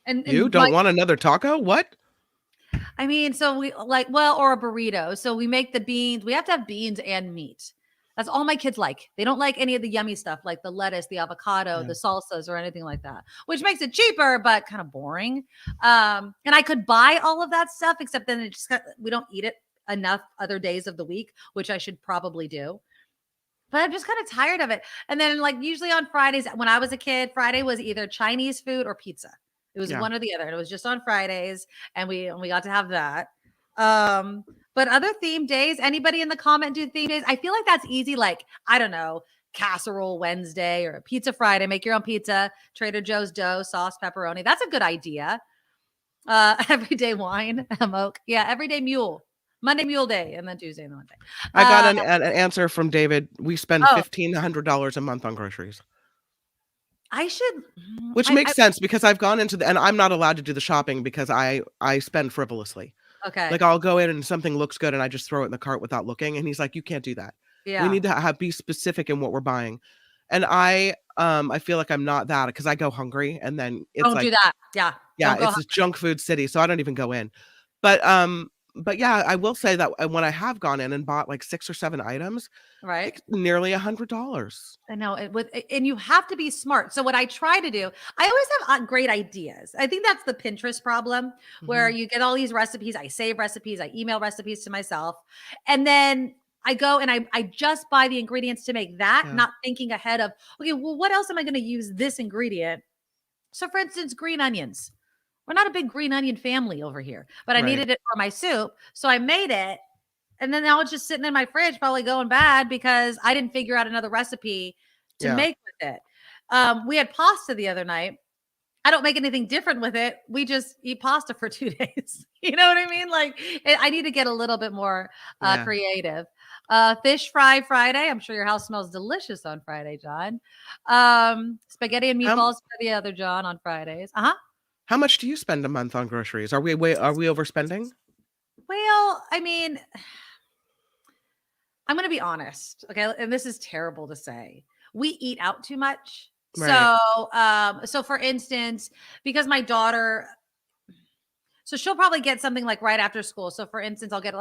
you don't want another taco? What? I mean, so we or a burrito. So we make the beans. We have to have beans and meat. That's all my kids like. They don't like any of the yummy stuff like the lettuce, the avocado, the salsas, or anything like that, which makes it cheaper, but kind of boring. And I could buy all of that stuff, except then we don't eat it enough other days of the week, which I should probably do. But I'm just kind of tired of it. And then usually on Fridays, when I was a kid, Friday was either Chinese food or pizza. It was one or the other. And it was just on Fridays, and we got to have that. But other theme days, anybody in the comment do theme days? I feel like that's easy. I don't know, casserole Wednesday or a pizza Friday. Make your own pizza. Trader Joe's dough, sauce, pepperoni. That's a good idea. Everyday wine, moke. Yeah, everyday mule. Monday Mule Day, and then Tuesday and then Monday. I got an answer from David. We spend $1,500 a month on groceries. I should, which makes sense because I've gone into and I'm not allowed to do the shopping because I spend frivolously. Okay. I'll go in and something looks good and I just throw it in the cart without looking. And he's like, you can't do that. Yeah. We need to be specific in what we're buying. And I feel like I'm not that because I go hungry and then it's don't do that. Yeah. Yeah. It's a junk food city. So I don't even go in. But yeah, I will say that when I have gone in and bought 6 or 7 items, right, it's nearly $100. I know and you have to be smart. So what I try to do, I always have great ideas. I think that's the Pinterest problem, where you get all these recipes. I save recipes, I email recipes to myself, and then I go and I just buy the ingredients to make that, not thinking ahead of, okay, well, what else am I going to use this ingredient? So for instance, green onions. We're not a big green onion family over here, but I needed it for my soup. So I made it. And then now it's just sitting in my fridge, probably going bad because I didn't figure out another recipe to make with it. We had pasta the other night. I don't make anything different with it. We just eat pasta for 2 days. You know what I mean? I need to get a little bit more creative. Fish fry Friday. I'm sure your house smells delicious on Friday, John. Spaghetti and meatballs for the other John on Fridays. How much do you spend a month on groceries? Are we overspending? Well, I mean, I'm going to be honest. Okay. And this is terrible to say. We eat out too much. Right. So for instance, because my daughter, so she'll probably get something right after school. So for instance, I'll get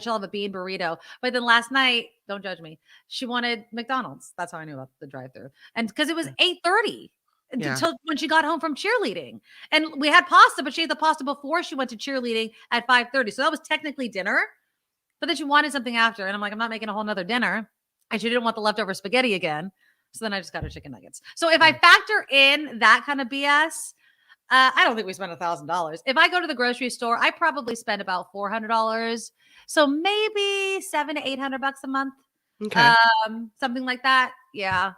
she'll have a bean burrito. But then last night, don't judge me, she wanted McDonald's. That's how I knew about the drive-thru. And because it was 8:30. Until when she got home from cheerleading, and we had pasta, but she ate the pasta before she went to cheerleading at 5:30. So that was technically dinner, but then she wanted something after. And I'm like, I'm not making a whole nother dinner. And she didn't want the leftover spaghetti again. So then I just got her chicken nuggets. So if I factor in that kind of BS, I don't think we spend $1,000. If I go to the grocery store, I probably spend about $400. So maybe $700 to $800 a month. Okay. Something like that. Yeah.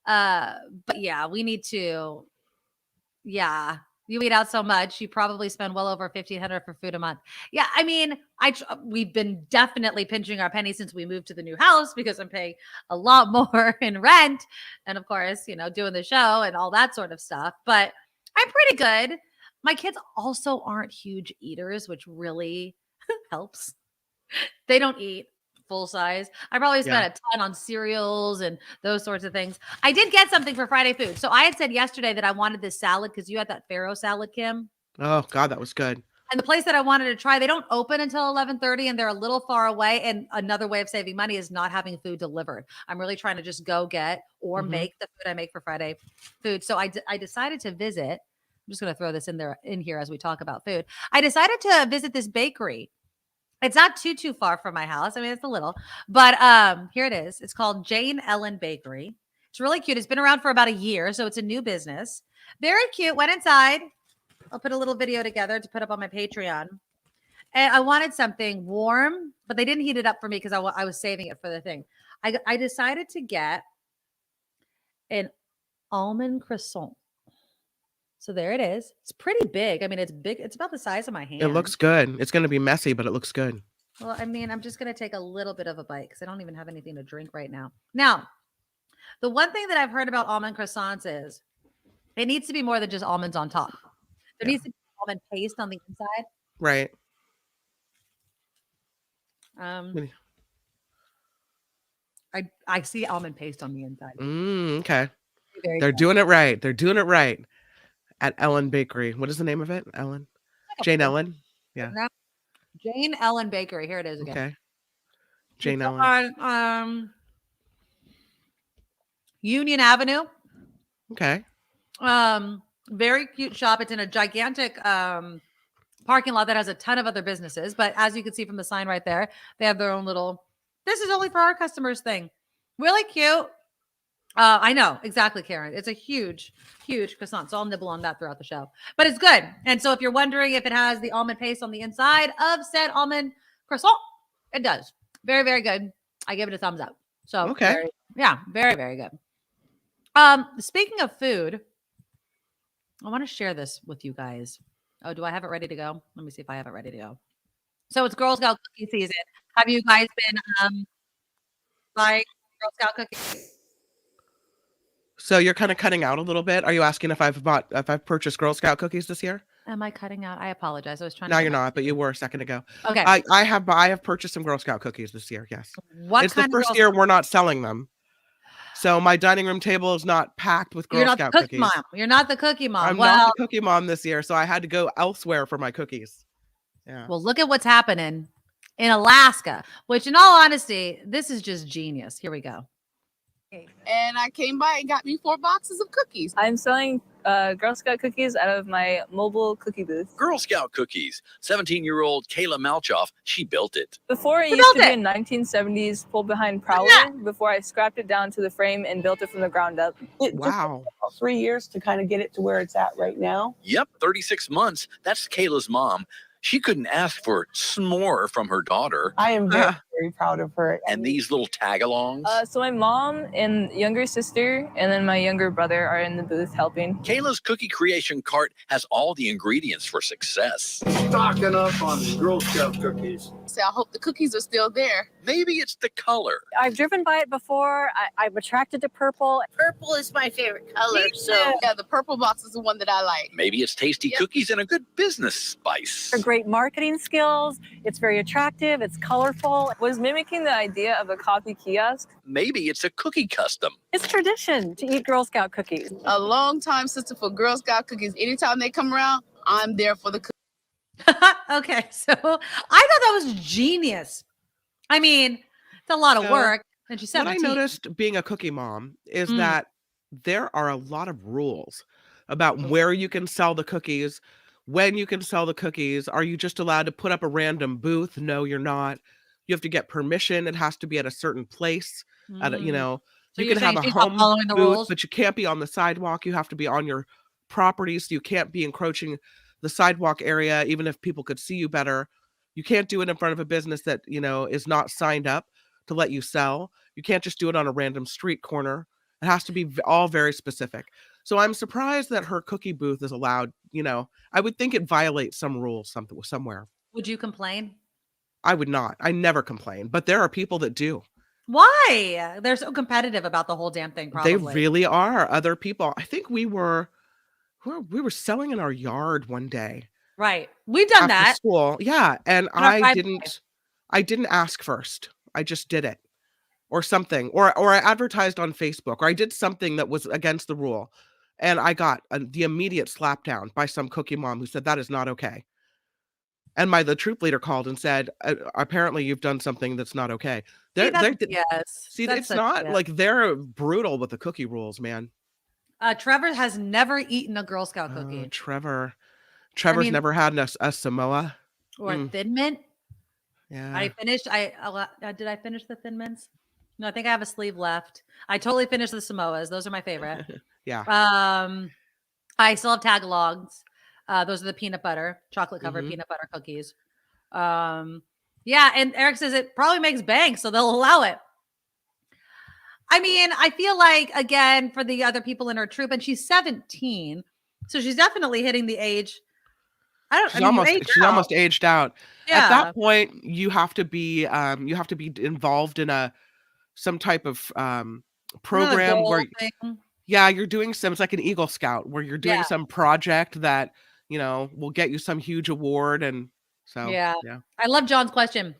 But yeah, we need to, you eat out so much, you probably spend well over $1,500 for food a month. Yeah. I mean, we've been definitely pinching our pennies since we moved to the new house because I'm paying a lot more in rent. And of course, doing the show and all that sort of stuff, but I'm pretty good. My kids also aren't huge eaters, which really helps. They don't eat full size. I probably spent a ton on cereals and those sorts of things. I did get something for Friday food. So I had said yesterday that I wanted this salad because you had that farro salad, Kim. Oh God, that was good. And the place that I wanted to try, they don't open until 11:30 and they're a little far away. And another way of saving money is not having food delivered. I'm really trying to just go get or make the food I make for Friday food. So I decided to visit. I'm just going to throw this in here as we talk about food. I decided to visit this bakery. It's not too far from my house. I mean, it's a little, but here it is. It's called Jane Ellen Bakery. It's really cute. It's been around for about a year, so it's a new business. Very cute. Went inside. I'll put a little video together to put up on my Patreon. And I wanted something warm, but they didn't heat it up for me because I was saving it for the thing. I decided to get an almond croissant. So there it is. It's pretty big. I mean, it's big. It's about the size of my hand. It looks good. It's going to be messy, but it looks good. Well, I mean, I'm just going to take a little bit of a bite because I don't even have anything to drink right now. Now, the one thing that I've heard about almond croissants is it needs to be more than just almonds on top. There needs to be almond paste on the inside. Right. I see almond paste on the inside. Okay. Very They're good. doing it right. They're doing it right at Ellen Bakery. What is the name of it? Ellen? Jane Ellen? Yeah. Jane Ellen Bakery. Here it is again. Okay. Jane Ellen. On Union Avenue. Okay. Very cute shop. It's in a gigantic parking lot that has a ton of other businesses. But as you can see from the sign right there, they have their own little, this is only for our customers thing. Really cute. I know. Exactly, Karen. It's a huge, huge croissant. So I'll nibble on that throughout the show. But it's good. And so if you're wondering if it has the almond paste on the inside of said almond croissant, it does. Very, very good. I give it a thumbs up. So okay. Very, very good. Speaking of food, I want to share this with you guys. Oh, do I have it ready to go? Let me see if I have it ready to go. So it's Girl Scout cookie season. Have you guys been buying Girl Scout cookies? So you're kind of cutting out a little bit. Are you asking if I've purchased Girl Scout cookies this year? Am I cutting out? I apologize. I was trying. No, you're not, but you were a second ago. Okay. I have purchased some Girl Scout cookies this year. Yes. It's the first year we're not selling them. So my dining room table is not packed with Girl Scout cookies. Mom. You're not the cookie mom. I'm not the cookie mom this year, so I had to go elsewhere for my cookies. Yeah. Well, look at what's happening in Alaska, which in all honesty, this is just genius. Here we go. And I came by and got me 4 boxes of cookies. I'm selling Girl Scout cookies out of my mobile cookie booth. Girl Scout cookies. 17-year-old Kayla Malchoff, she built it. Before it used to be a 1970s pull behind Prowler, before I scrapped it down to the frame and built it from the ground up. It took about 3 years to kind of get it to where it's at right now. Yep, 36 months. That's Kayla's mom. She couldn't ask for more from her daughter. I am very, very proud of her. And these little tag-alongs? So my mom and younger sister and then my younger brother are in the booth helping. Kayla's cookie creation cart has all the ingredients for success. Stocking up on Girl Scout cookies. So I hope the cookies are still there. Maybe it's the color. I've driven by it before. I'm attracted to purple. Purple is my favorite color. So yeah, the purple box is the one that I like. Maybe it's tasty cookies and a good business spice. For great marketing skills. It's very attractive. It's colorful. Was mimicking the idea of a coffee kiosk. Maybe it's a cookie custom. It's tradition to eat Girl Scout cookies. A long time sister for Girl Scout cookies. Anytime they come around, I'm there for the cookies. Okay, so I thought that was genius. I mean, it's a lot of work. And she's 17. What I noticed being a cookie mom is that there are a lot of rules about where you can sell the cookies, when you can sell the cookies. Are you just allowed to put up a random booth? No, you're not. You have to get permission. It has to be at a certain place. At a, so you can have a home booth, but you can't be on the sidewalk. You have to be on your property, so you can't be encroaching the sidewalk area, even if people could see you better. You can't do it in front of a business that, is not signed up to let you sell. You can't just do it on a random street corner. It has to be all very specific. So I'm surprised that her cookie booth is allowed. I would think it violates some rules somewhere. Would you complain? I would not. I never complain, but there are people that do. Why? They're so competitive about the whole damn thing. Probably. They really are. Other people. I think we were selling in our yard one day. Right. We've done that. School. Yeah. And I didn't ask first. I just did it or something, or I advertised on Facebook, or I did something that was against the rule. And I got the immediate slap down by some cookie mom who said that is not okay. And the troop leader called and said, apparently you've done something that's not okay. Yes. See, it's not like they're brutal with the cookie rules, man. Trevor has never eaten a Girl Scout cookie. Trevor's never had a Samoa or a Thin Mint. Yeah. I finished. Did I finish the Thin Mints? No, I think I have a sleeve left. I totally finished the Samoas. Those are my favorite. Yeah. I still have Tagalongs. Those are the peanut butter, chocolate covered peanut butter cookies. Yeah. And Eric says it probably makes bank, so they'll allow it. I mean, I feel like, again, for the other people in her troop, and she's 17, So she's definitely hitting the age. She's almost aged out. Yeah. At that point, you have to be involved in some type of program where you're doing it's like an Eagle Scout where you're doing some project that, will get you some huge award. And so, yeah. I love John's question.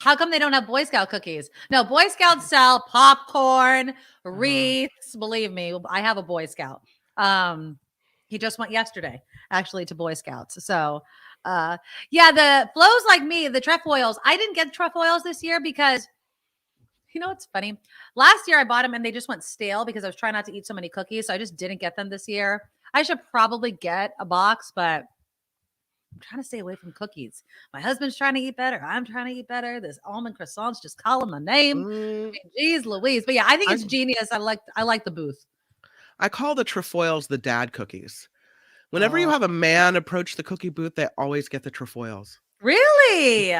How come they don't have Boy Scout cookies? No, Boy Scouts sell popcorn, wreaths. Believe me, I have a Boy Scout. He just went yesterday, actually, to Boy Scouts. So, the flows like me, the trefoils. I didn't get trefoils this year because, it's funny. Last year I bought them and they just went stale because I was trying not to eat so many cookies. So I just didn't get them this year. I should probably get a box, but I'm trying to stay away from cookies. My husband's trying to eat better. I'm trying to eat better. This almond croissant's just calling my name. Jeez Louise. But yeah, I think it's genius. I like the booth. I call the trefoils the dad cookies. Whenever you have a man approach the cookie booth, they always get the trefoils. Really?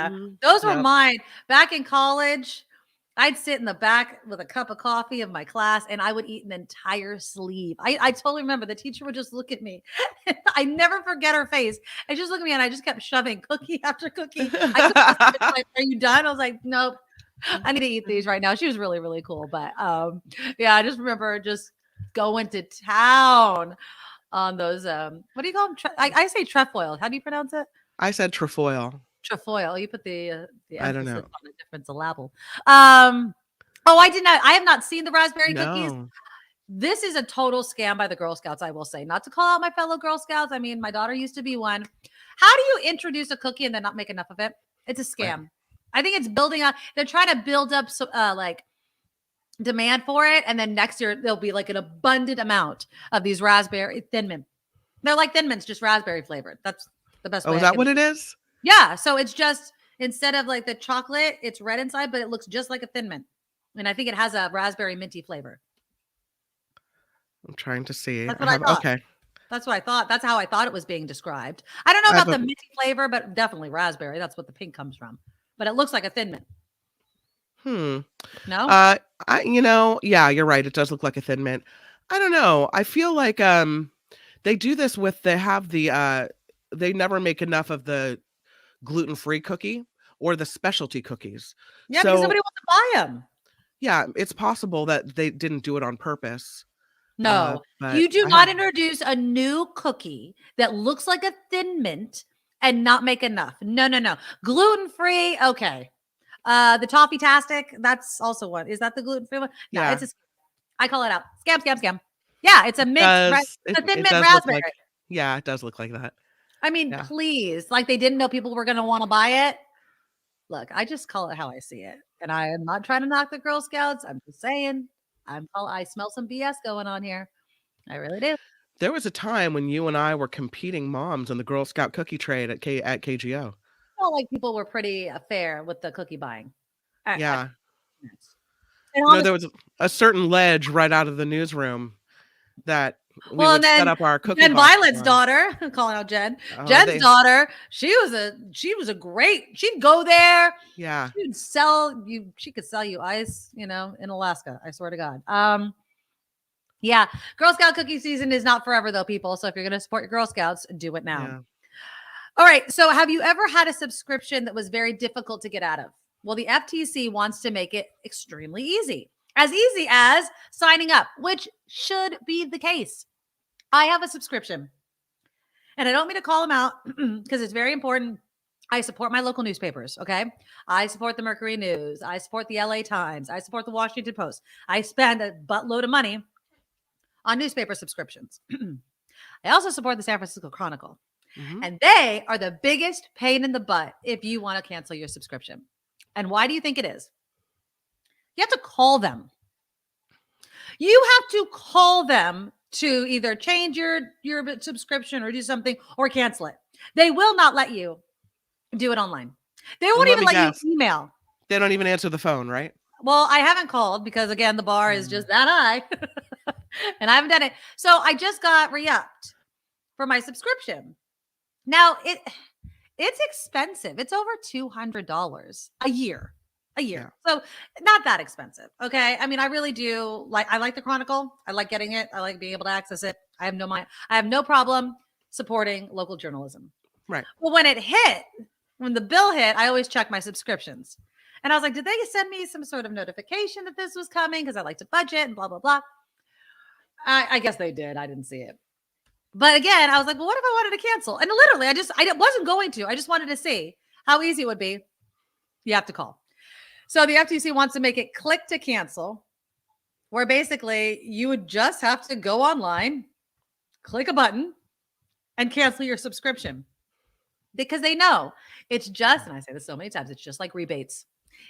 Those were mine. Back in college, I'd sit in the back with a cup of coffee of my class and I would eat an entire sleeve. I totally remember the teacher would just look at me. I never forget her face. And just look at me and I just kept shoving cookie after cookie. Like, are you done? I was like, nope. I need to eat these right now. She was really, really cool. But I just remember just going to town on those. What do you call them? I say trefoil. How do you pronounce it? I said trefoil. Trefoil. You put the I don't know on the different syllable. I did not. I have not seen the raspberry cookies. This is a total scam by the Girl Scouts, I will say. Not to call out my fellow Girl Scouts. I mean, my daughter used to be one. How do you introduce a cookie and then not make enough of it? It's a scam. Right. I think it's building up. They're trying to build up like demand for it, and then next year there'll be like an abundant amount of these raspberry Thin Mint. They're like Thin Mints, just raspberry flavored. That's the best way. Oh, is that what it is? Yeah. So it's just, instead of like the chocolate, it's red inside, but it looks just like a Thin Mint. And I think it has a raspberry minty flavor. I'm trying to see. That's what I thought. Okay. That's what I thought. That's how I thought it was being described. I don't know about the minty flavor, but definitely raspberry. That's what the pink comes from. But it looks like a Thin Mint. No? Yeah, you're right. It does look like a Thin Mint. I don't know. I feel like they do this they never make enough of the gluten-free cookie or the specialty cookies. Yeah, because nobody wants to buy them. Yeah, it's possible that they didn't do it on purpose. No, you do not introduce a new cookie that looks like a Thin Mint and not make enough. No. Gluten-free, okay. The Toffee-tastic, that's also one. Is that the gluten-free one? No, yeah. I call it out. Scam. Yeah, it's a mint. It's a Thin Mint raspberry. Yeah, it does look like that. I mean, please. Like they didn't know people were going to want to buy it. Look, I just call it how I see it. And I am not trying to knock the Girl Scouts. I'm just saying I smell some BS going on here. I really do. There was a time when you and I were competing moms in the Girl Scout cookie trade at KGO. I felt like people were pretty fair with the cookie buying. Yeah. There was a certain ledge right out of the newsroom that we would set up our cookie. And Violet's daughter, I'm calling out Jen. Jen's daughter, she was a great. She'd go there. Yeah, she'd sell you. She could sell you ice, in Alaska. I swear to God. Yeah, Girl Scout cookie season is not forever though, people. So if you're going to support your Girl Scouts, do it now. Yeah. All right. So have you ever had a subscription that was very difficult to get out of? Well, the FTC wants to make it extremely easy. As easy as signing up, which should be the case. I have a subscription, and I don't mean to call them out because it's very important. I support my local newspapers, okay? I support the Mercury News. I support the LA Times. I support the Washington Post. I spend a buttload of money on newspaper subscriptions. I also support the San Francisco Chronicle, and they are the biggest pain in the butt if you want to cancel your subscription. And why do you think it is? You have to call them. You have to call them to either change your subscription or do something or cancel it. They will not let you do it online. They won't even let you email. They don't even answer the phone, right? Well, I haven't called because, again, the bar is just that high. And I haven't done it. So I just got re-upped for my subscription. Now, it's expensive. It's over $200 a year. a year. So not that expensive. Okay. I mean, I really do I like the Chronicle. I like getting it. I like being able to access it. I have no problem supporting local journalism. Right. Well, when the bill hit, I always check my subscriptions. And I was like, did they send me some sort of notification that this was coming? Because I like to budget and blah, blah, blah. I guess they did. I didn't see it. But again, I was like, well, what if I wanted to cancel? And literally, I wasn't going to. I just wanted to see how easy it would be. You have to call. So the FTC wants to make it click to cancel, where basically you would just have to go online, click a button, and cancel your subscription. Because they know it's just, and I say this so many times, it's just like rebates.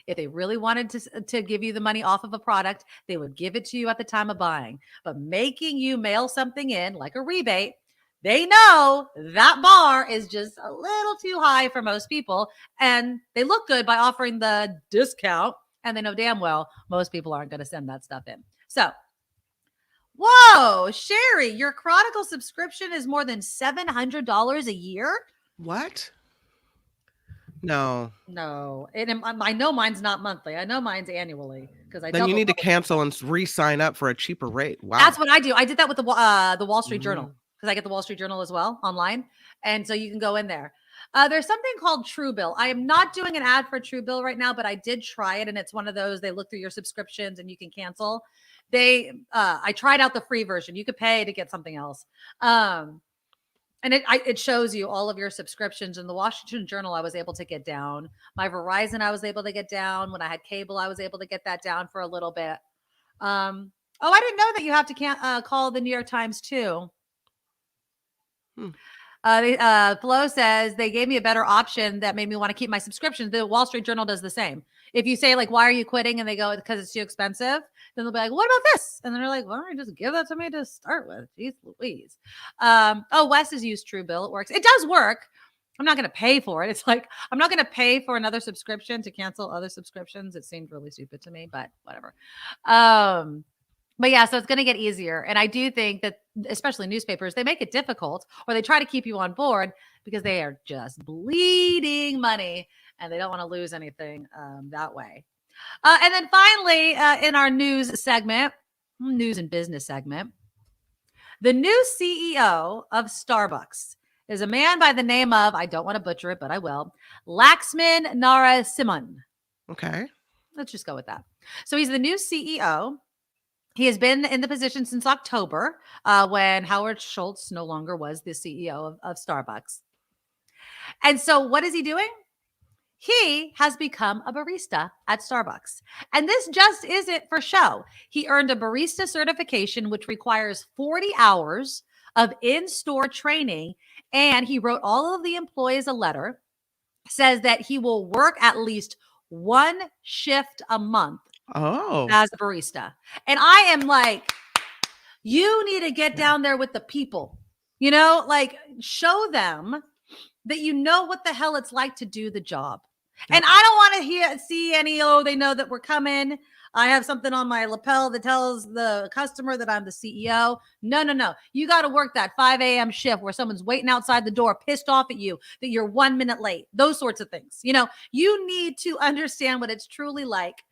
If they really wanted to give you the money off of a product, they would give it to you at the time of buying. But making you mail something in like a rebate, they know that bar is just a little too high for most people. And they look good by offering the discount. And they know damn well most people aren't going to send that stuff in. So, whoa, Sherry, your Chronicle subscription is more than $700 a year? What? No. I know mine's not monthly. I know mine's annually because Then you need to cancel and re-sign up for a cheaper rate. Wow. That's what I do. I did that with the Wall Street Journal because I get the Wall Street Journal as well online, and so you can go in there. There's something called Truebill. I am not doing an ad for Truebill right now, but I did try it, and it's one of those. They look through your subscriptions and you can cancel. I tried out the free version. You could pay to get something else. And it shows you all of your subscriptions. In the Washington Journal, I was able to get down. My Verizon, I was able to get down. When I had cable, I was able to get that down for a little bit. I didn't know that you have to call the New York Times too. Flo says they gave me a better option that made me want to keep my subscription. The Wall Street Journal does the same. If you say like, why are you quitting? And they go, because it's too expensive. Then they'll be like, what about this? And then they're like, why don't you just give that to me to start with? Jeez Louise. Wes has used Truebill. It works. It does work. I'm not going to pay for it. It's like, I'm not going to pay for another subscription to cancel other subscriptions. It seemed really stupid to me, but whatever. But yeah, so it's going to get easier. And I do think that, especially newspapers, they make it difficult, or they try to keep you on board because they are just bleeding money and they don't want to lose anything that way. And then finally, in our news and business segment, the new CEO of Starbucks is a man by the name of, I don't want to butcher it, but I will, Laxman Narasimhan. Okay. Let's just go with that. So he's the new CEO. He has been in the position since October when Howard Schultz no longer was the CEO of Starbucks. And so what is he doing? He has become a barista at Starbucks. And this just isn't for show. He earned a barista certification, which requires 40 hours of in-store training. And he wrote all of the employees a letter, says that he will work at least one shift a month as a barista. And I am like, you need to get down there with the people, like show them that you know what the hell it's like to do the job. And I don't want to see any, they know that we're coming. I have something on my lapel that tells the customer that I'm the CEO. No. You got to work that 5 a.m. shift where someone's waiting outside the door, pissed off at you, that you're 1 minute late, those sorts of things. You need to understand what it's truly like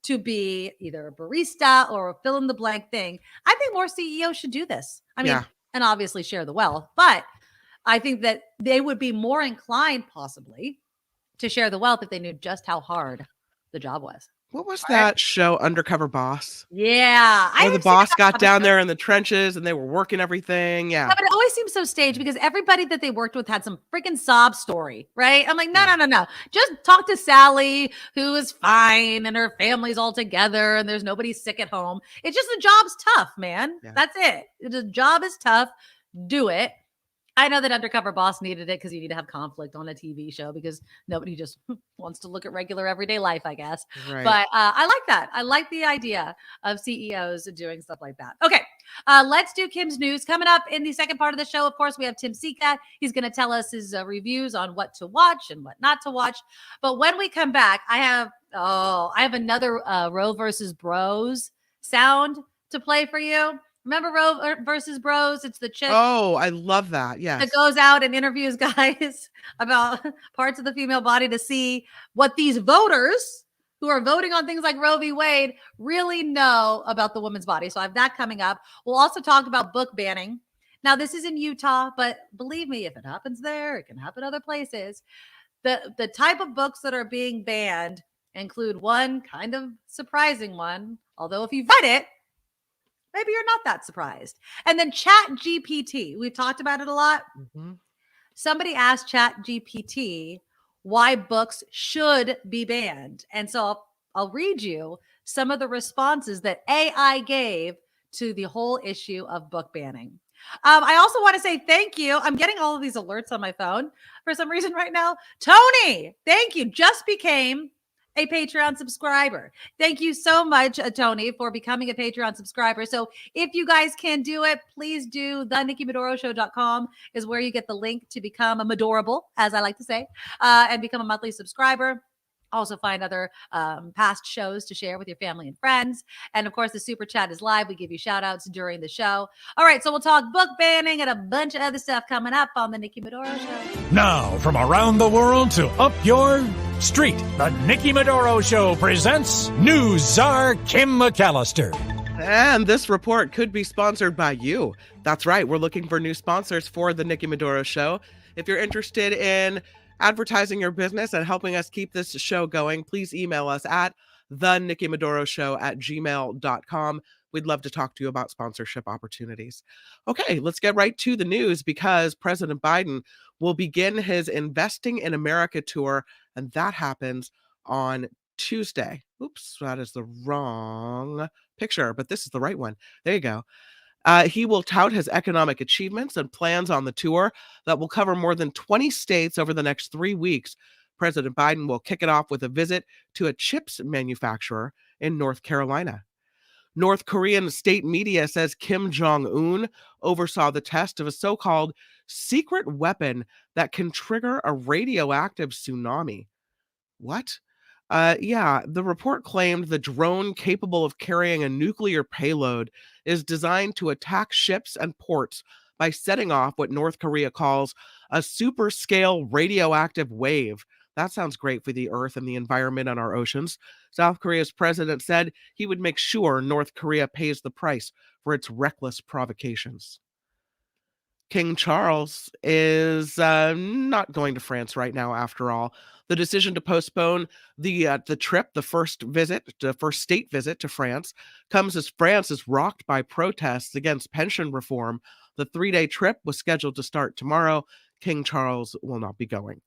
to be either a barista or a fill in the blank thing. I think more CEOs should do this. And obviously share the wealth, but I think that they would be more inclined possibly to share the wealth if they knew just how hard the job was. What was that show, Undercover Boss? Yeah. Where the boss got down there in the trenches and they were working everything. Yeah. But it always seems so staged because everybody that they worked with had some freaking sob story, right? I'm like, no. Just talk to Sally, who is fine and her family's all together and there's nobody sick at home. It's just the job's tough, man. Yeah. That's it. The job is tough. Do it. I know that Undercover Boss needed it because you need to have conflict on a TV show because nobody just wants to look at regular everyday life, I guess. Right. But I like that. I like the idea of CEOs doing stuff like that. Okay, let's do Kim's news. Coming up in the second part of the show, of course, we have Tim Sika. He's going to tell us his reviews on what to watch and what not to watch. But when we come back, I have another Roe versus Bros sound to play for you. Remember Roe versus Bros? It's the chick. Oh, I love that. Yes. That goes out and interviews guys about parts of the female body to see what these voters who are voting on things like Roe v. Wade really know about the woman's body. So I have that coming up. We'll also talk about book banning. Now, this is in Utah, but believe me, if it happens there, it can happen other places. The type of books that are being banned include one kind of surprising one, although if you've read it, maybe you're not that surprised. And then Chat GPT. We've talked about it a lot. Mm-hmm. Somebody asked Chat GPT why books should be banned. And so I'll read you some of the responses that AI gave to the whole issue of book banning. I also want to say thank you. I'm getting all of these alerts on my phone for some reason right now. Tony, thank you. Just became a Patreon subscriber. Thank you so much, Tony, for becoming a Patreon subscriber. So if you guys can do it, please do. TheNikkiMedoroShow.com is where you get the link to become a Medorable, as I like to say, and become a monthly subscriber. Also find other past shows to share with your family and friends. And of course, the super chat is live. We give you shout outs during the show. All right, so we'll talk book banning and a bunch of other stuff coming up on the Nikki Medoro Show. Now, from around the world to up your street, the Nikki Medoro Show presents News Czar Kim McAllister. And this report could be sponsored by you. That's right. We're looking for new sponsors for the Nikki Medoro Show. If you're interested in advertising your business and helping us keep this show going, please email us at thenickimedoroshow@gmail.com. We'd love to talk to you about sponsorship opportunities. Okay, let's get right to the news because President Biden will begin his Investing in America tour, and that happens on Tuesday. Oops, that is the wrong picture, but this is the right one. There you go. He will tout his economic achievements and plans on the tour that will cover more than 20 states over the next 3 weeks. President Biden will kick it off with a visit to a chips manufacturer in North Carolina. North Korean state media says Kim Jong-un oversaw the test of a so-called secret weapon that can trigger a radioactive tsunami. What? The report claimed the drone capable of carrying a nuclear payload is designed to attack ships and ports by setting off what North Korea calls a super-scale radioactive wave. That sounds great for the Earth and the environment on our oceans. South Korea's president said he would make sure North Korea pays the price for its reckless provocations. King Charles is not going to France right now, after all. The decision to postpone the trip, the first state visit to France, comes as France is rocked by protests against pension reform. The 3-day trip was scheduled to start tomorrow. King Charles will not be going.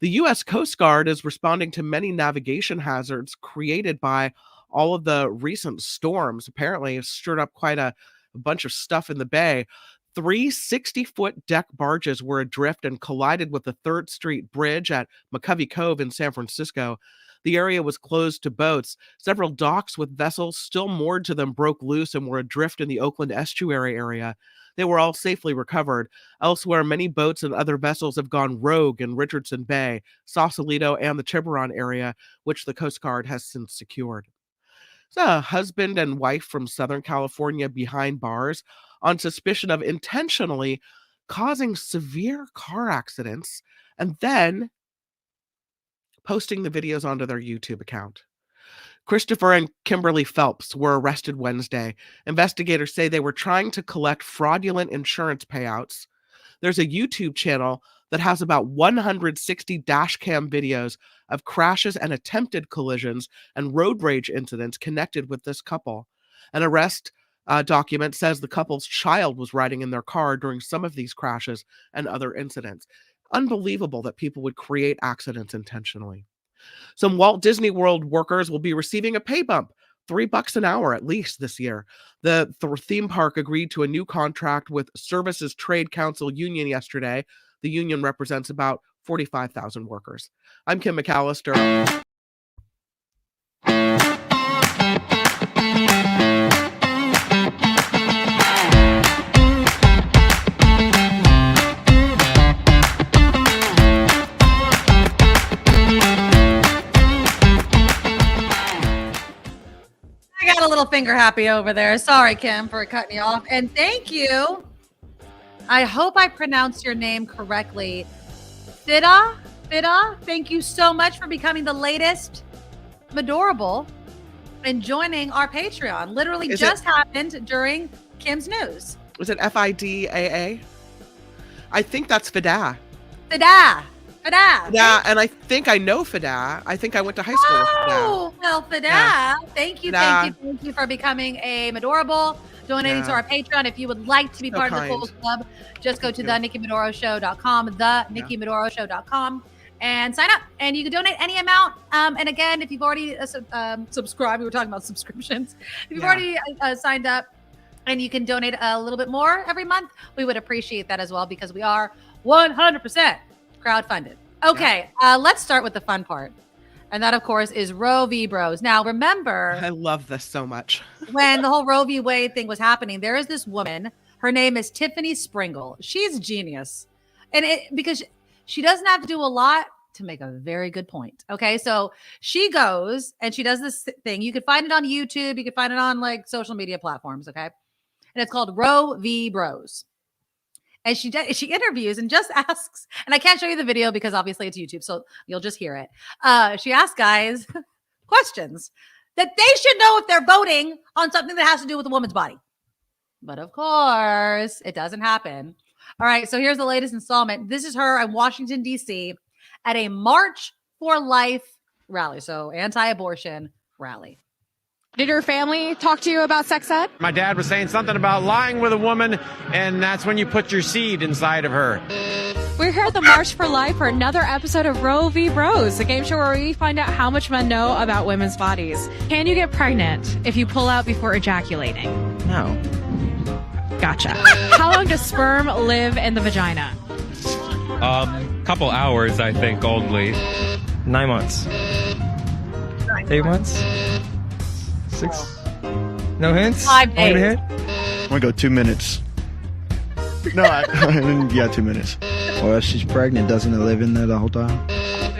The U.S. Coast Guard is responding to many navigation hazards created by all of the recent storms. Apparently, it's stirred up quite a bunch of stuff in the bay. 3 60-foot deck barges were adrift and collided with the 3rd Street Bridge at McCovey Cove in San Francisco. The area was closed to boats. Several docks with vessels still moored to them broke loose and were adrift in the Oakland estuary area. They were all safely recovered. Elsewhere, many boats and other vessels have gone rogue in Richardson Bay, Sausalito, and the Tiburon area, which the Coast Guard has since secured. A husband and wife from Southern California behind bars on suspicion of intentionally causing severe car accidents and then posting the videos onto their YouTube account. Christopher and Kimberly Phelps were arrested Wednesday. Investigators say they were trying to collect fraudulent insurance payouts. There's a YouTube channel that has about 160 dashcam videos of crashes and attempted collisions and road rage incidents connected with this couple. An arrest document says the couple's child was riding in their car during some of these crashes and other incidents. Unbelievable that people would create accidents intentionally. Some Walt Disney World workers will be receiving a pay bump, $3 an hour at least this year. The theme park agreed to a new contract with Services Trade Council Union yesterday. The union represents about 45,000 workers. I'm Kim McAllister. I got a little finger happy over there. Sorry, Kim, for cutting you off. And thank you. I hope I pronounced your name correctly. Fida, thank you so much for becoming the latest Medorable and joining our Patreon. Literally just happened during Kim's news. Was it FIDAA? I think that's FIDA. FIDA. Yeah, and I think I know FIDA. I think I went to high school with FIDA. Oh, well, FIDA. Yeah. Thank you for becoming a Medorable, donating to our Patreon. If you would like to be part of the Cool Club, just go to thenickymedoroshow.com, thenickymedoroshow.com, and sign up. And you can donate any amount. And again, if you've already subscribed, we were talking about subscriptions. If you've already signed up and you can donate a little bit more every month, we would appreciate that as well, because we are 100% crowdfunded. Okay, let's start with the fun part. And that, of course, is Roe v. Bros. Now, remember... I love this so much. When the whole Roe v. Wade thing was happening, there is this woman. Her name is Tiffany Springle. She's a genius. And because she doesn't have to do a lot to make a very good point. Okay, so she goes and she does this thing. You can find it on YouTube. You can find it on like social media platforms. Okay, and it's called Roe v. Bros. And she interviews and just asks, and I can't show you the video because obviously it's YouTube, so you'll just hear it. She asks guys questions that they should know if they're voting on something that has to do with a woman's body. But of course, it doesn't happen. All right, so here's the latest installment. This is her in Washington, D.C. at a March for Life rally, so anti-abortion rally. Did your family talk to you about sex ed? My dad was saying something about lying with a woman, and that's when you put your seed inside of her. We're here at the March for Life for another episode of Roe v. Bros, a game show where we find out how much men know about women's bodies. Can you get pregnant if you pull out before ejaculating? No. Gotcha. How long does sperm live in the vagina? Couple hours, I think, only. 9 months. 8 months? 6? No hints? 5 days. I'm gonna go 2 minutes. No, yeah, 2 minutes. Well, if she's pregnant, doesn't it live in there the whole time?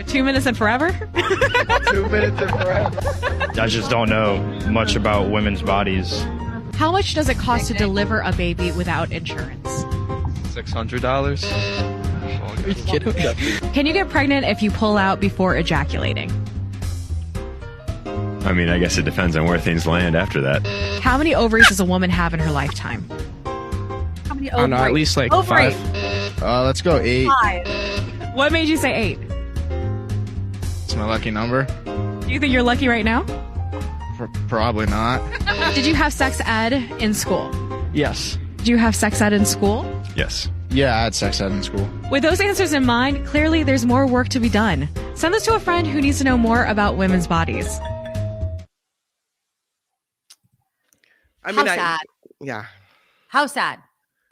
2 minutes and forever? 2 minutes and forever. I just don't know much about women's bodies. How much does it cost to deliver a baby without insurance? $600. Are you kidding me? Can you get pregnant if you pull out before ejaculating? I mean, I guess it depends on where things land after that. How many ovaries does a woman have in her lifetime? How many ovaries? I don't know, at least like ovaries. 5. Let's go 8. 5. What made you say 8? It's my lucky number. Do you think you're lucky right now? Probably not. Did you have sex ed in school? Yes. Did you have sex ed in school? Yes. Yeah, I had sex ed in school. With those answers in mind, clearly there's more work to be done. Send this to a friend who needs to know more about women's bodies. How sad. Yeah. How sad.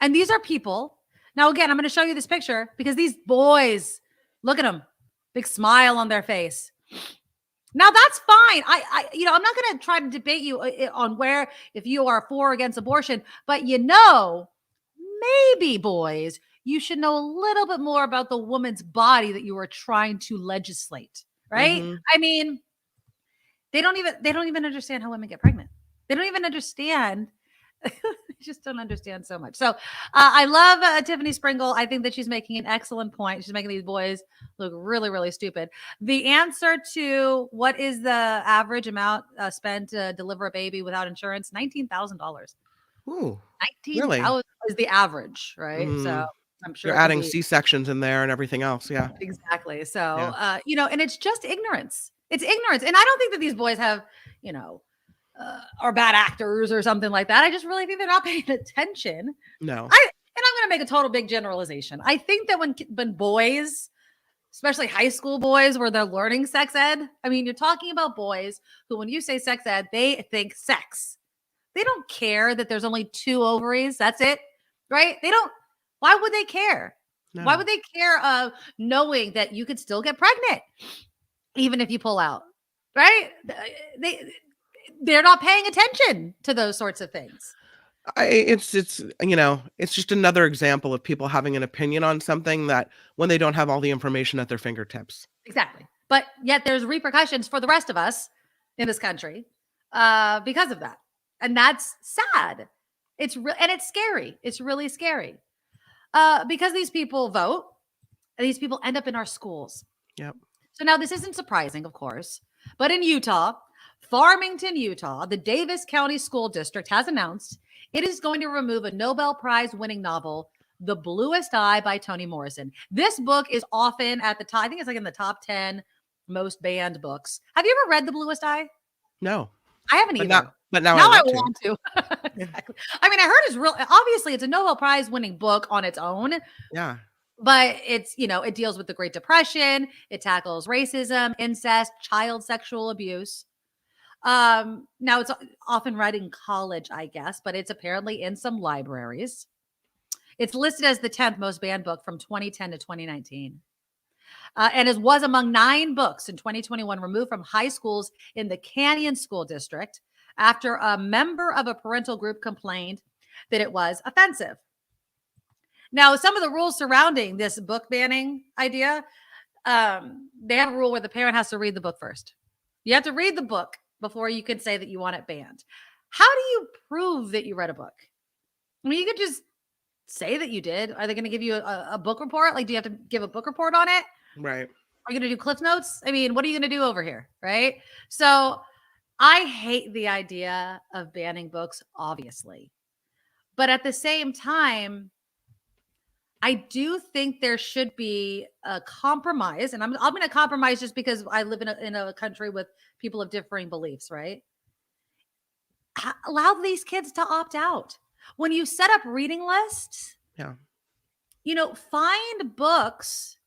And these are people. Now, again, I'm going to show you this picture because these boys, look at them. Big smile on their face. Now, that's fine. I'm not going to try to debate you on if you are for or against abortion, but maybe, boys, you should know a little bit more about the woman's body that you are trying to legislate, right? Mm-hmm. I mean, they don't even understand how women get pregnant. They don't even understand. They just don't understand so much. So I love Tiffany Springle. I think that she's making an excellent point. She's making these boys look really, really stupid. The answer to what is the average amount spent to deliver a baby without insurance? $19,000. Ooh, $19,000 really? is the average, right? So I'm sure you're adding C-sections in there and everything else. Yeah, exactly. So and it's just ignorance. It's ignorance, and I don't think that these boys have, are bad actors or something like that. I just really think they're not paying attention. No. I'm going to make a total big generalization. I think that when boys, especially high school boys, where they're learning sex ed, I mean, you're talking about boys who, when you say sex ed, they think sex. They don't care that there's only 2 ovaries. That's it, right? Why would they care? No. Why would they care knowing that you could still get pregnant even if you pull out, right? They're not paying attention to those sorts of things. It's just another example of people having an opinion on something that when they don't have all the information at their fingertips. Exactly. But yet there's repercussions for the rest of us in this country because of that. And that's sad. It's scary. It's really scary because these people vote and these people end up in our schools. Yep. So now this isn't surprising, of course. But in Utah, Farmington, Utah, the Davis County School District has announced it is going to remove a Nobel Prize winning novel, The Bluest Eye by Toni Morrison. This book is often at the top. I think it's like in the top 10 most banned books. Have you ever read The Bluest Eye? No. I haven't either. But now I want want to. Exactly. I mean, I heard it's real. Obviously, it's a Nobel Prize winning book on its own. Yeah. But it's, it deals with the Great Depression. It tackles racism, incest, child sexual abuse. Now it's often read in college, I guess, but it's apparently in some libraries. It's listed as the 10th most banned book from 2010 to 2019. And it was among 9 books in 2021 removed from high schools in the Canyon School District after a member of a parental group complained that it was offensive. Now, some of the rules surrounding this book banning idea, they have a rule where the parent has to read the book first. You have to read the book before you can say that you want it banned. How do you prove that you read a book? I mean, you could just say that you did. Are they going to give you a book report? Like, do you have to give a book report on it? Right. Are you going to do Cliff Notes? I mean, what are you going to do over here? Right. So I hate the idea of banning books, obviously. But at the same time, I do think there should be a compromise. And I'm going to compromise just because I live in a country with people of differing beliefs, right? Allow these kids to opt out. When you set up reading lists, find books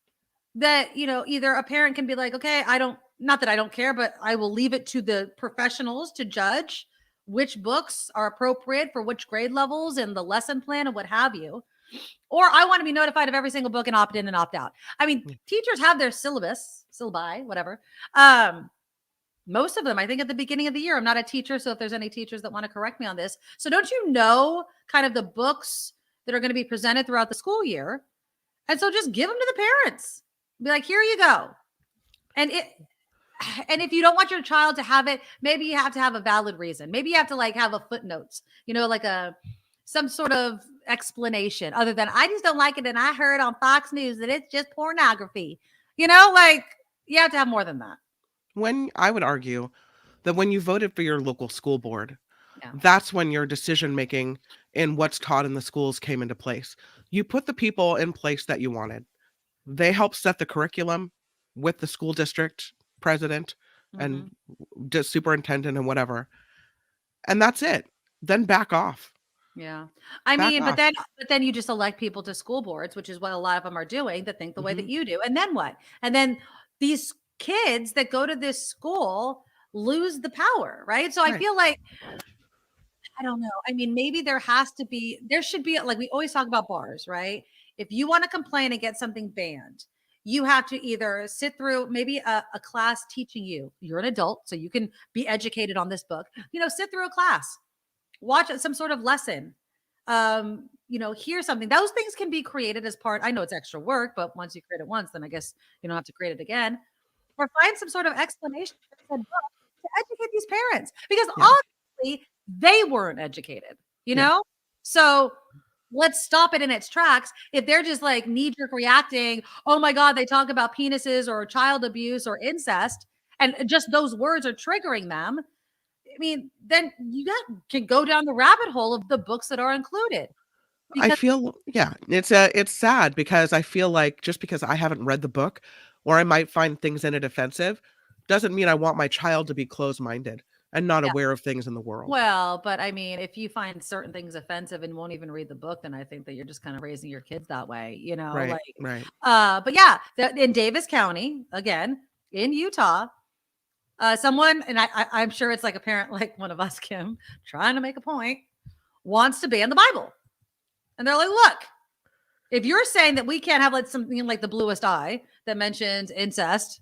that, either a parent can be like, okay, not that I don't care, but I will leave it to the professionals to judge which books are appropriate for which grade levels and the lesson plan and what have you. Or I want to be notified of every single book and opt in and opt out. I mean, teachers have their syllabi, whatever. Most of them, I think at the beginning of the year, I'm not a teacher. So if there's any teachers that want to correct me on this. So don't you know kind of the books that are going to be presented throughout the school year? And so just give them to the parents. Be like, here you go. And if you don't want your child to have it, maybe you have to have a valid reason. Maybe you have to have a footnotes, like some sort of explanation other than I just don't like it. And I heard on Fox News that it's just pornography, you have to have more than that. When I would argue that when you voted for your local school board, that's when your decision making in what's taught in the schools came into place. You put the people in place that you wanted. They help set the curriculum with the school district president and superintendent and whatever. And that's it. Then back off. Yeah. But then you just elect people to school boards, which is what a lot of them are doing, that think the way that you do. And then what? And then these kids that go to this school lose the power, right? So I feel like, I don't know. I mean, maybe there should be, like we always talk about bars, right? If you want to complain and get something banned, you have to either sit through maybe a class teaching you're an adult, so you can be educated on this book, sit through a class, watch some sort of lesson, hear something. Those things can be created as part. I know it's extra work, but once you create it once, then I guess you don't have to create it again. Or find some sort of explanation to educate these parents, because obviously they weren't educated, So let's stop it in its tracks. If they're just like knee-jerk reacting, oh my God, they talk about penises or child abuse or incest, and just those words are triggering them. I mean, then you can go down the rabbit hole of the books that are included. I feel, it's sad because I feel like just because I haven't read the book or I might find things in it offensive doesn't mean I want my child to be closed-minded and not aware of things in the world. Well, but I mean, if you find certain things offensive and won't even read the book, then I think that you're just kind of raising your kids that way, Right. But yeah, in Davis County, again, in Utah, someone, and I'm sure it's like a parent like one of us, Kim, trying to make a point, wants to ban the Bible. And they're like, look, if you're saying that we can't have something like The Bluest Eye that mentions incest,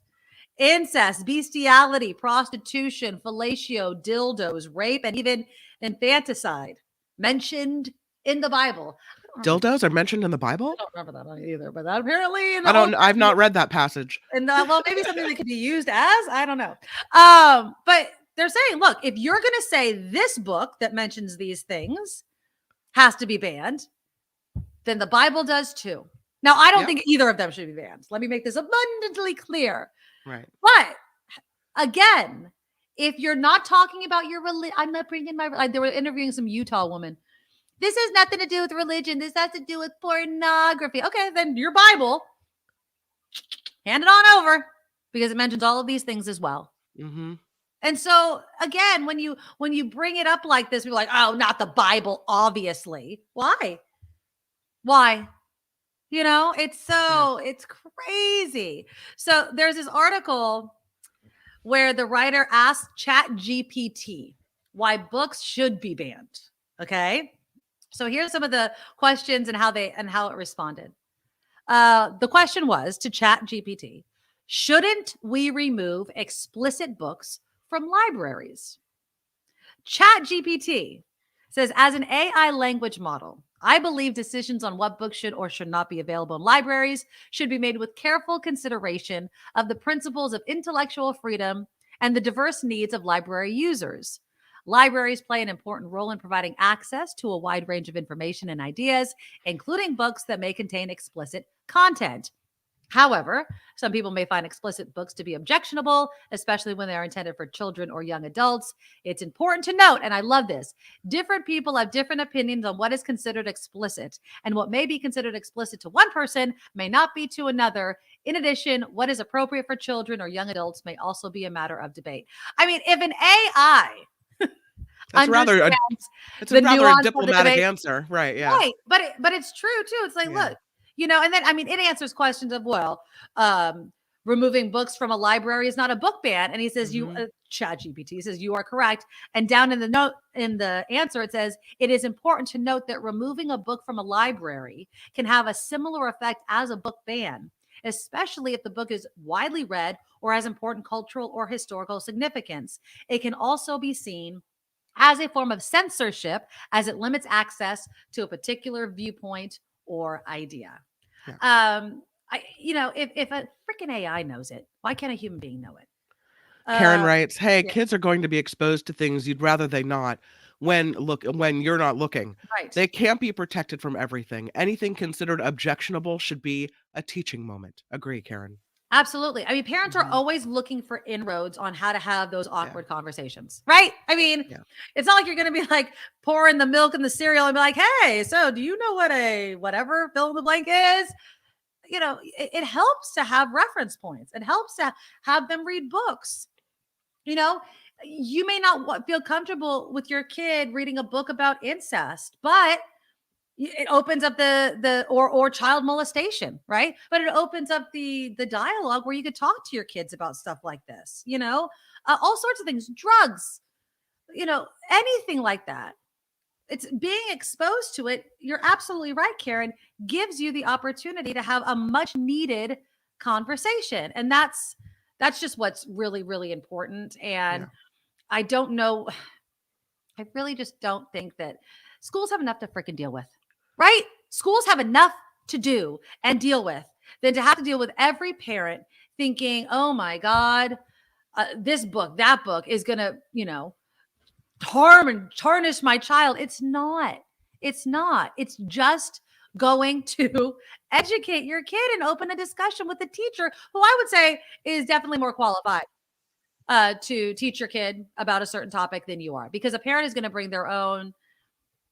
bestiality, prostitution, fellatio, dildos, rape, and even infanticide mentioned in the Bible. Dildos are mentioned in the Bible? I don't remember that either, but that apparently I've not read that passage. And well, maybe something that could be used as, I don't know. But they're saying, look, if you're going to say this book that mentions these things has to be banned, then the Bible does too. Now, I don't think either of them should be banned. Let me make this abundantly clear. Right. But Again, if you're not talking about your religion, I'm not bringing my, they were interviewing some Utah woman. This has nothing to do with religion. This has to do with pornography. Okay, then your Bible, hand it on over, because it mentions all of these things as well. Mm-hmm. And so again, when you bring it up like this, we're like, oh, not the Bible, obviously. Why? You know, it's crazy. So there's this article where the writer asked ChatGPT why books should be banned. Okay. So here's some of the questions and how it responded. The question was to ChatGPT, shouldn't we remove explicit books from libraries? ChatGPT says, as an AI language model, I believe decisions on what books should or should not be available in libraries should be made with careful consideration of the principles of intellectual freedom and the diverse needs of library users. Libraries play an important role in providing access to a wide range of information and ideas, including books that may contain explicit content. However, some people may find explicit books to be objectionable, especially when they are intended for children or young adults. It's important to note, and I love this, different people have different opinions on what is considered explicit, and what may be considered explicit to one person may not be to another. In addition, what is appropriate for children or young adults may also be a matter of debate. I mean, if an AI It's rather a diplomatic answer, right? Yeah, right. But it's true too. It's like, look, you know, and then I mean, it answers questions of removing books from a library is not a book ban, and he says ChatGPT says you are correct. And down in the note in the answer, it says it is important to note that removing a book from a library can have a similar effect as a book ban, especially if the book is widely read or has important cultural or historical significance. It can also be seen as a form of censorship, as it limits access to a particular viewpoint or idea. Yeah. If a freaking AI knows it, why can't a human being know it? Karen writes, hey, kids are going to be exposed to things you'd rather they not when you're not looking. Right. They can't be protected from everything. Anything considered objectionable should be a teaching moment. Agree, Karen. Absolutely. I mean, parents are always looking for inroads on how to have those awkward conversations, right? I mean, it's not like you're going to be like pouring the milk in the cereal and be like, hey, so do you know what a whatever fill in the blank is? You know, it helps to have reference points. It helps to have them read books. You know, you may not feel comfortable with your kid reading a book about incest, but it opens up or child molestation, right? But it opens up the dialogue where you could talk to your kids about stuff like this, you know, all sorts of things, drugs, you know, anything like that. It's being exposed to it. You're absolutely right, Karen, gives you the opportunity to have a much needed conversation. And that's just what's really, really important. And I don't know. I really just don't think that schools have enough to freaking deal with. Right? Schools have enough to do and deal with than to have to deal with every parent thinking, oh my God, this book, that book is going to, you know, harm and tarnish my child. It's not. It's just going to educate your kid and open a discussion with the teacher, who I would say is definitely more qualified to teach your kid about a certain topic than you are, because a parent is going to bring their own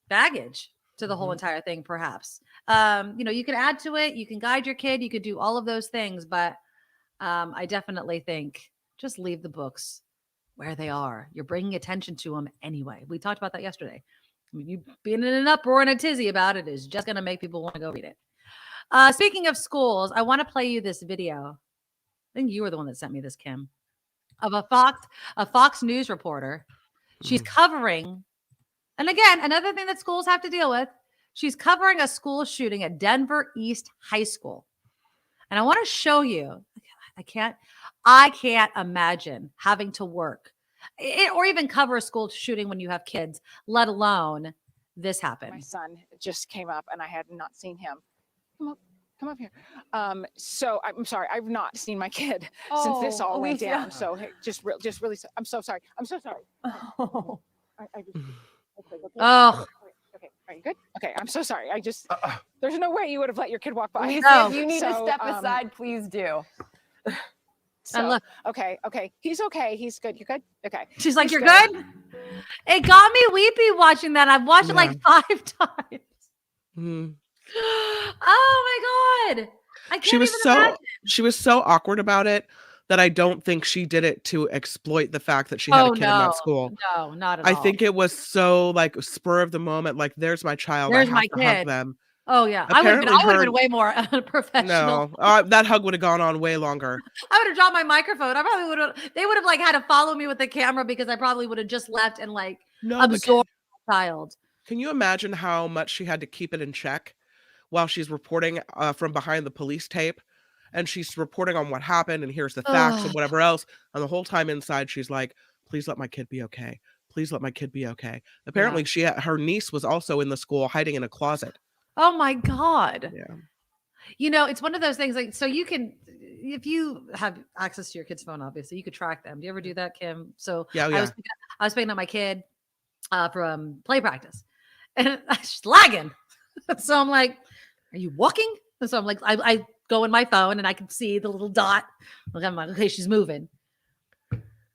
baggage to the whole entire thing, perhaps. You know, you can add to it, you can guide your kid, you could do all of those things, but I definitely think just leave the books where they are. You're bringing attention to them anyway. We talked about that yesterday. I mean, you being in an uproar and a tizzy about it is just going to make people want to go read it. Speaking of schools, I want to play you this video. I think you were the one that sent me this, Kim, of a Fox News reporter. She's covering, and again, another thing that schools have to deal with, she's covering a school shooting at Denver East High School. And I want to show you, I can't imagine having to work or even cover a school shooting when you have kids, let alone this happened. My son just came up and I had not seen him. Come up here. So I'm sorry, I've not seen my kid since this all went down. So hey, just really, I'm so sorry. I'm so sorry. Oh. Okay, are you good? Okay, I'm so sorry. There's no way you would have let your kid walk by. Lisa, if you need to step aside, please do. So, okay. He's okay. He's good. You're good? Okay. She's like, you're good? It got me weepy watching that. I've watched it like 5 times. Oh my God. I can't even imagine. She was so awkward about it that I don't think she did it to exploit the fact that she had a kid in that school. No, not at all. I think it was so like spur of the moment, like there's my child, There's I my have to kid. hug them. Oh yeah. I would have been way more professional. No, that hug would have gone on way longer. I would have dropped my microphone. I probably would have. They would have like had to follow me with the camera because I probably would have just left and like absorbed the child. Can you imagine how much she had to keep it in check while she's reporting from behind the police tape, and she's reporting on what happened and here's the facts and whatever else, and the whole time inside she's like, "Please let my kid be okay. Please let my kid be okay." Apparently, her niece was also in the school hiding in a closet. Oh my God. Yeah. You know, it's one of those things like, so you can, if you have access to your kid's phone, obviously you could track them. Do you ever do that, Kim? So yeah. I was picking up my kid from play practice and she's lagging. So I'm like, are you walking? And so I'm like, I go in my phone and I can see the little dot. I'm like, okay, she's moving.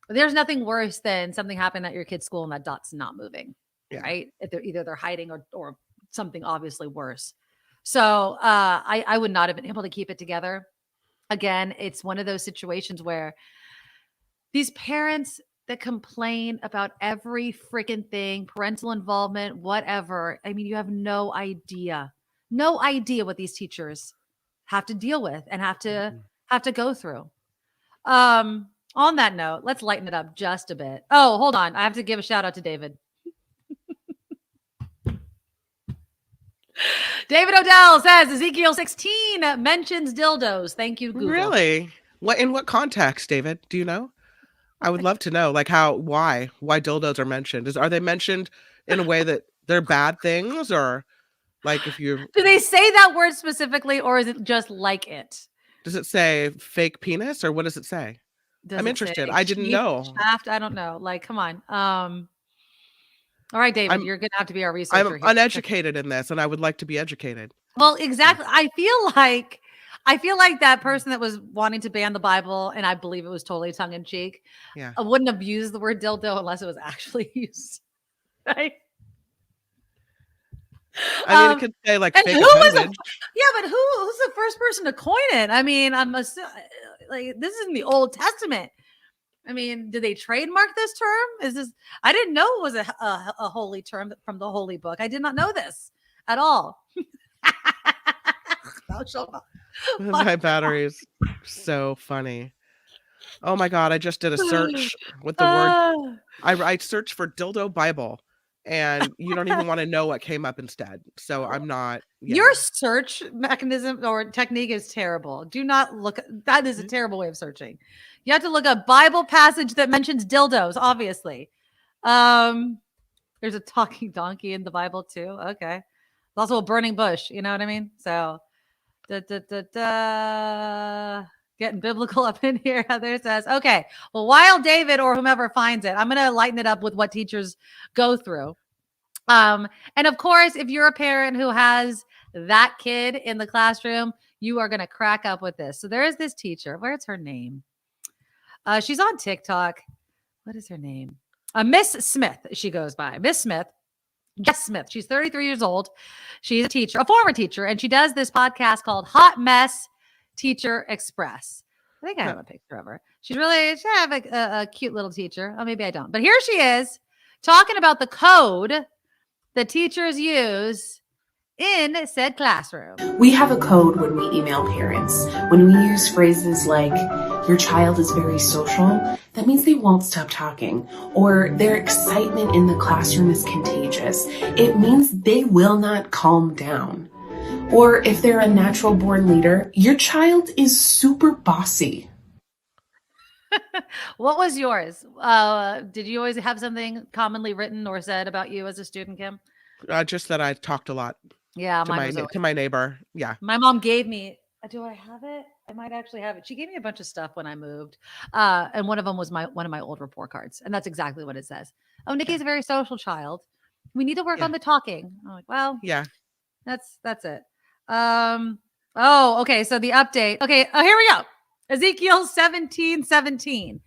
There's nothing worse than something happening at your kid's school and that dot's not moving, right? If they're hiding or something obviously worse. So I would not have been able to keep it together. Again, it's one of those situations where these parents that complain about every freaking thing, parental involvement, whatever. I mean, you have no idea what these teachers have to deal with and have to go through. On that note, let's lighten it up just a bit. Oh, hold on. I have to give a shout out to David. David Odell says Ezekiel 16 mentions dildos. Thank you, Google. Really? In what context, David? Do you know? I would love to know, like why dildos are mentioned. Are they mentioned in a way that they're bad things, or like if you do they say that word specifically, or is it just like it? Does it say fake penis, or what does it say? I'm interested. I didn't know. Shaft? I don't know. Like, come on. All right, David, you're going to have to be our researcher. I'm uneducated in this, and I would like to be educated. Well, exactly. I feel like that person that was wanting to ban the Bible, and I believe it was totally tongue in cheek. Yeah, wouldn't have used the word dildo unless it was actually used. Right? I mean, it could say like fake appendage. But who's the first person to coin it? I mean, I'm assuming like this is in the Old Testament. I mean, did they trademark this term? I didn't know it was a holy term from the holy book. I did not know this at all. My battery is so funny. Oh my God. I just did a search with the word. I searched for dildo Bible, and you don't even want to know what came up instead. So I'm not. Yeah. Your search mechanism or technique is terrible. Do not look. That is a terrible way of searching. You have to look up Bible passage that mentions dildos, obviously. There's a talking donkey in the Bible too. Okay. There's also a burning bush. You know what I mean? So getting biblical up in here. Heather says, okay, well, while David or whomever finds it, I'm going to lighten it up with what teachers go through. And of course, if you're a parent who has that kid in the classroom, you are going to crack up with this. So there is this teacher. Where's her name? She's on TikTok. What is her name? Miss Smith, she goes by. Miss Smith. Jess Smith. She's 33 years old. She's a teacher, a former teacher, and she does this podcast called Hot Mess Teacher Express. I think I have a picture of her. She have a cute little teacher. Oh, maybe I don't. But here she is talking about the code that teachers use in said classroom. We have a code when we email parents. When we use phrases like, your child is very social, that means they won't stop talking. Or their excitement in the classroom is contagious. It means they will not calm down. Or if they're a natural born leader, your child is super bossy. What was yours? Did you always have something commonly written or said about you as a student, Kim? Just that I talked a lot. Yeah, to my neighbor. Yeah. My mom gave me, do I have it? I might actually have it. She gave me a bunch of stuff when I moved. And one of them was one of my old report cards. And that's exactly what it says. Oh, Nikki's a very social child. We need to work on the talking. I'm like, well, yeah, that's it. Okay. So the update. Okay. Here we go. Ezekiel 17:17.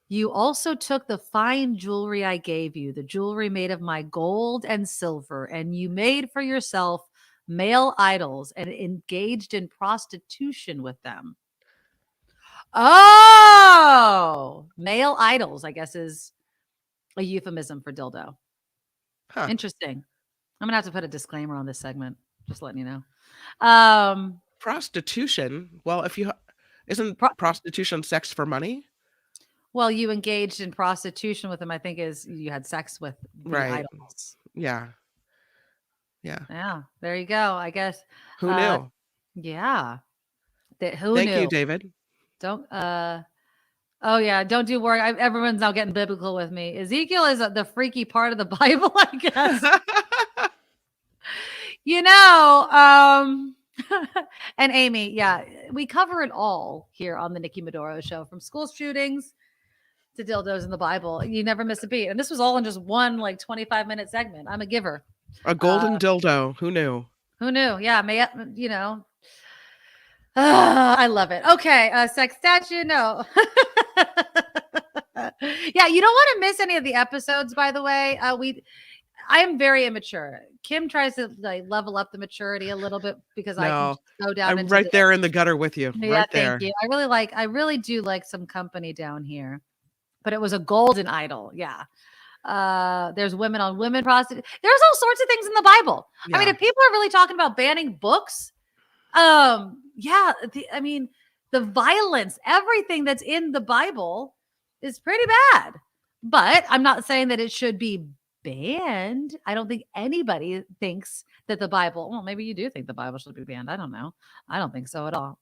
You also took the fine jewelry I gave you, the jewelry made of my gold and silver, and you made for yourself male idols and engaged in prostitution with them. Oh, male idols, I guess, is a euphemism for dildo. Huh. Interesting. I'm gonna have to put a disclaimer on this segment. Just letting you know. Prostitution. Well, if you isn't prostitution sex for money? Well, you engaged in prostitution with them, I think, is you had sex with the Right. idols. Yeah. Yeah. Yeah. There you go. I guess. Who knew? Yeah. Who Thank knew? you, David. Don't. Oh yeah. Don't do work. Everyone's now getting biblical with me. Ezekiel is the freaky part of the Bible, I guess. And Amy, yeah, we cover it all here on the Nikki Medoro Show, from school shootings to dildos in the Bible. You never miss a beat. And this was all in just one 25-minute segment. I'm a giver. A golden dildo. Who knew? Who knew? Yeah, I love it. Okay, sex statue, no. Yeah, you don't want to miss any of the episodes, by the way. I am very immature. Kim tries to level up the maturity a little bit because I can go down. I'm right there in the gutter with you. Yeah, right there. thank you. I really do like some company down here. But it was a golden idol. Yeah. There's women on women prostitution. There's all sorts of things in the Bible. Yeah. I mean, if people are really talking about banning books, the violence, everything that's in the Bible is pretty bad. But I'm not saying that it should be banned. I don't think anybody thinks that the Bible, well, maybe you do think the Bible should be banned. I don't know. I don't think so at all.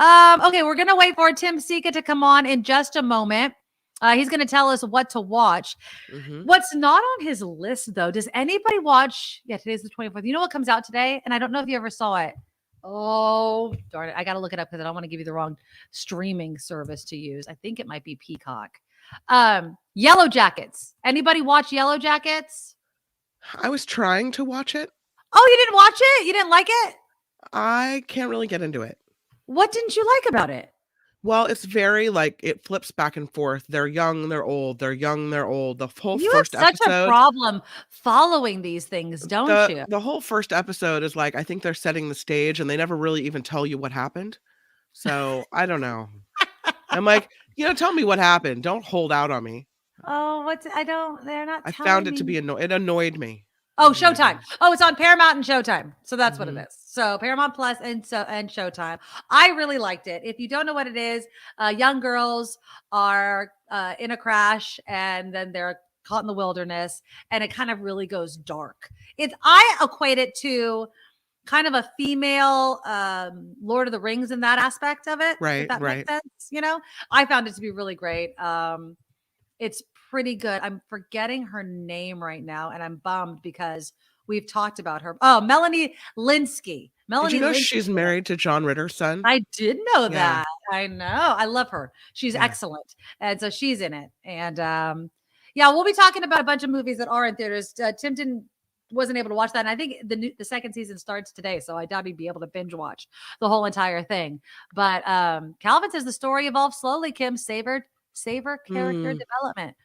Okay, we're going to wait for Tim Sika to come on in just a moment. He's going to tell us what to watch. Mm-hmm. What's not on his list, though, does anybody watch? Yeah, today's the 24th. You know what comes out today? And I don't know if you ever saw it. Oh, darn it. I got to look it up because I don't want to give you the wrong streaming service to use. I think it might be Peacock. Yellow Jackets. Anybody watch Yellow Jackets? I was trying to watch it. Oh, you didn't watch it? You didn't like it? I can't really get into it. What didn't you like about it? Well, it's very it flips back and forth. They're young, they're old. They're young, they're old. The whole first episode. You have such a problem following these things, don't you? The whole first episode is I think they're setting the stage and they never really even tell you what happened. So I don't know. I'm tell me what happened. Don't hold out on me. Oh, they're not. I found it to be it annoyed me. Oh, Showtime. Oh, it's on Paramount and Showtime. So that's what it is. So Paramount Plus and Showtime. I really liked it. If you don't know what it is, young girls are in a crash and then they're caught in the wilderness and it kind of really goes dark. I equate it to kind of a female Lord of the Rings in that aspect of it. Right, if that right. makes sense. I found it to be really great. It's pretty good. I'm forgetting her name right now, and I'm bummed because we've talked about her. Oh, Melanie Linsky. Did you know she's married to John Ritter's son? I did know that. I know. I love her. She's excellent. And so she's in it. And we'll be talking about a bunch of movies that are in theaters. Tim wasn't able to watch that. And I think the second season starts today. So I doubt he'd be able to binge watch the whole entire thing. But Calvin says the story evolved slowly, Kim. Savor character development.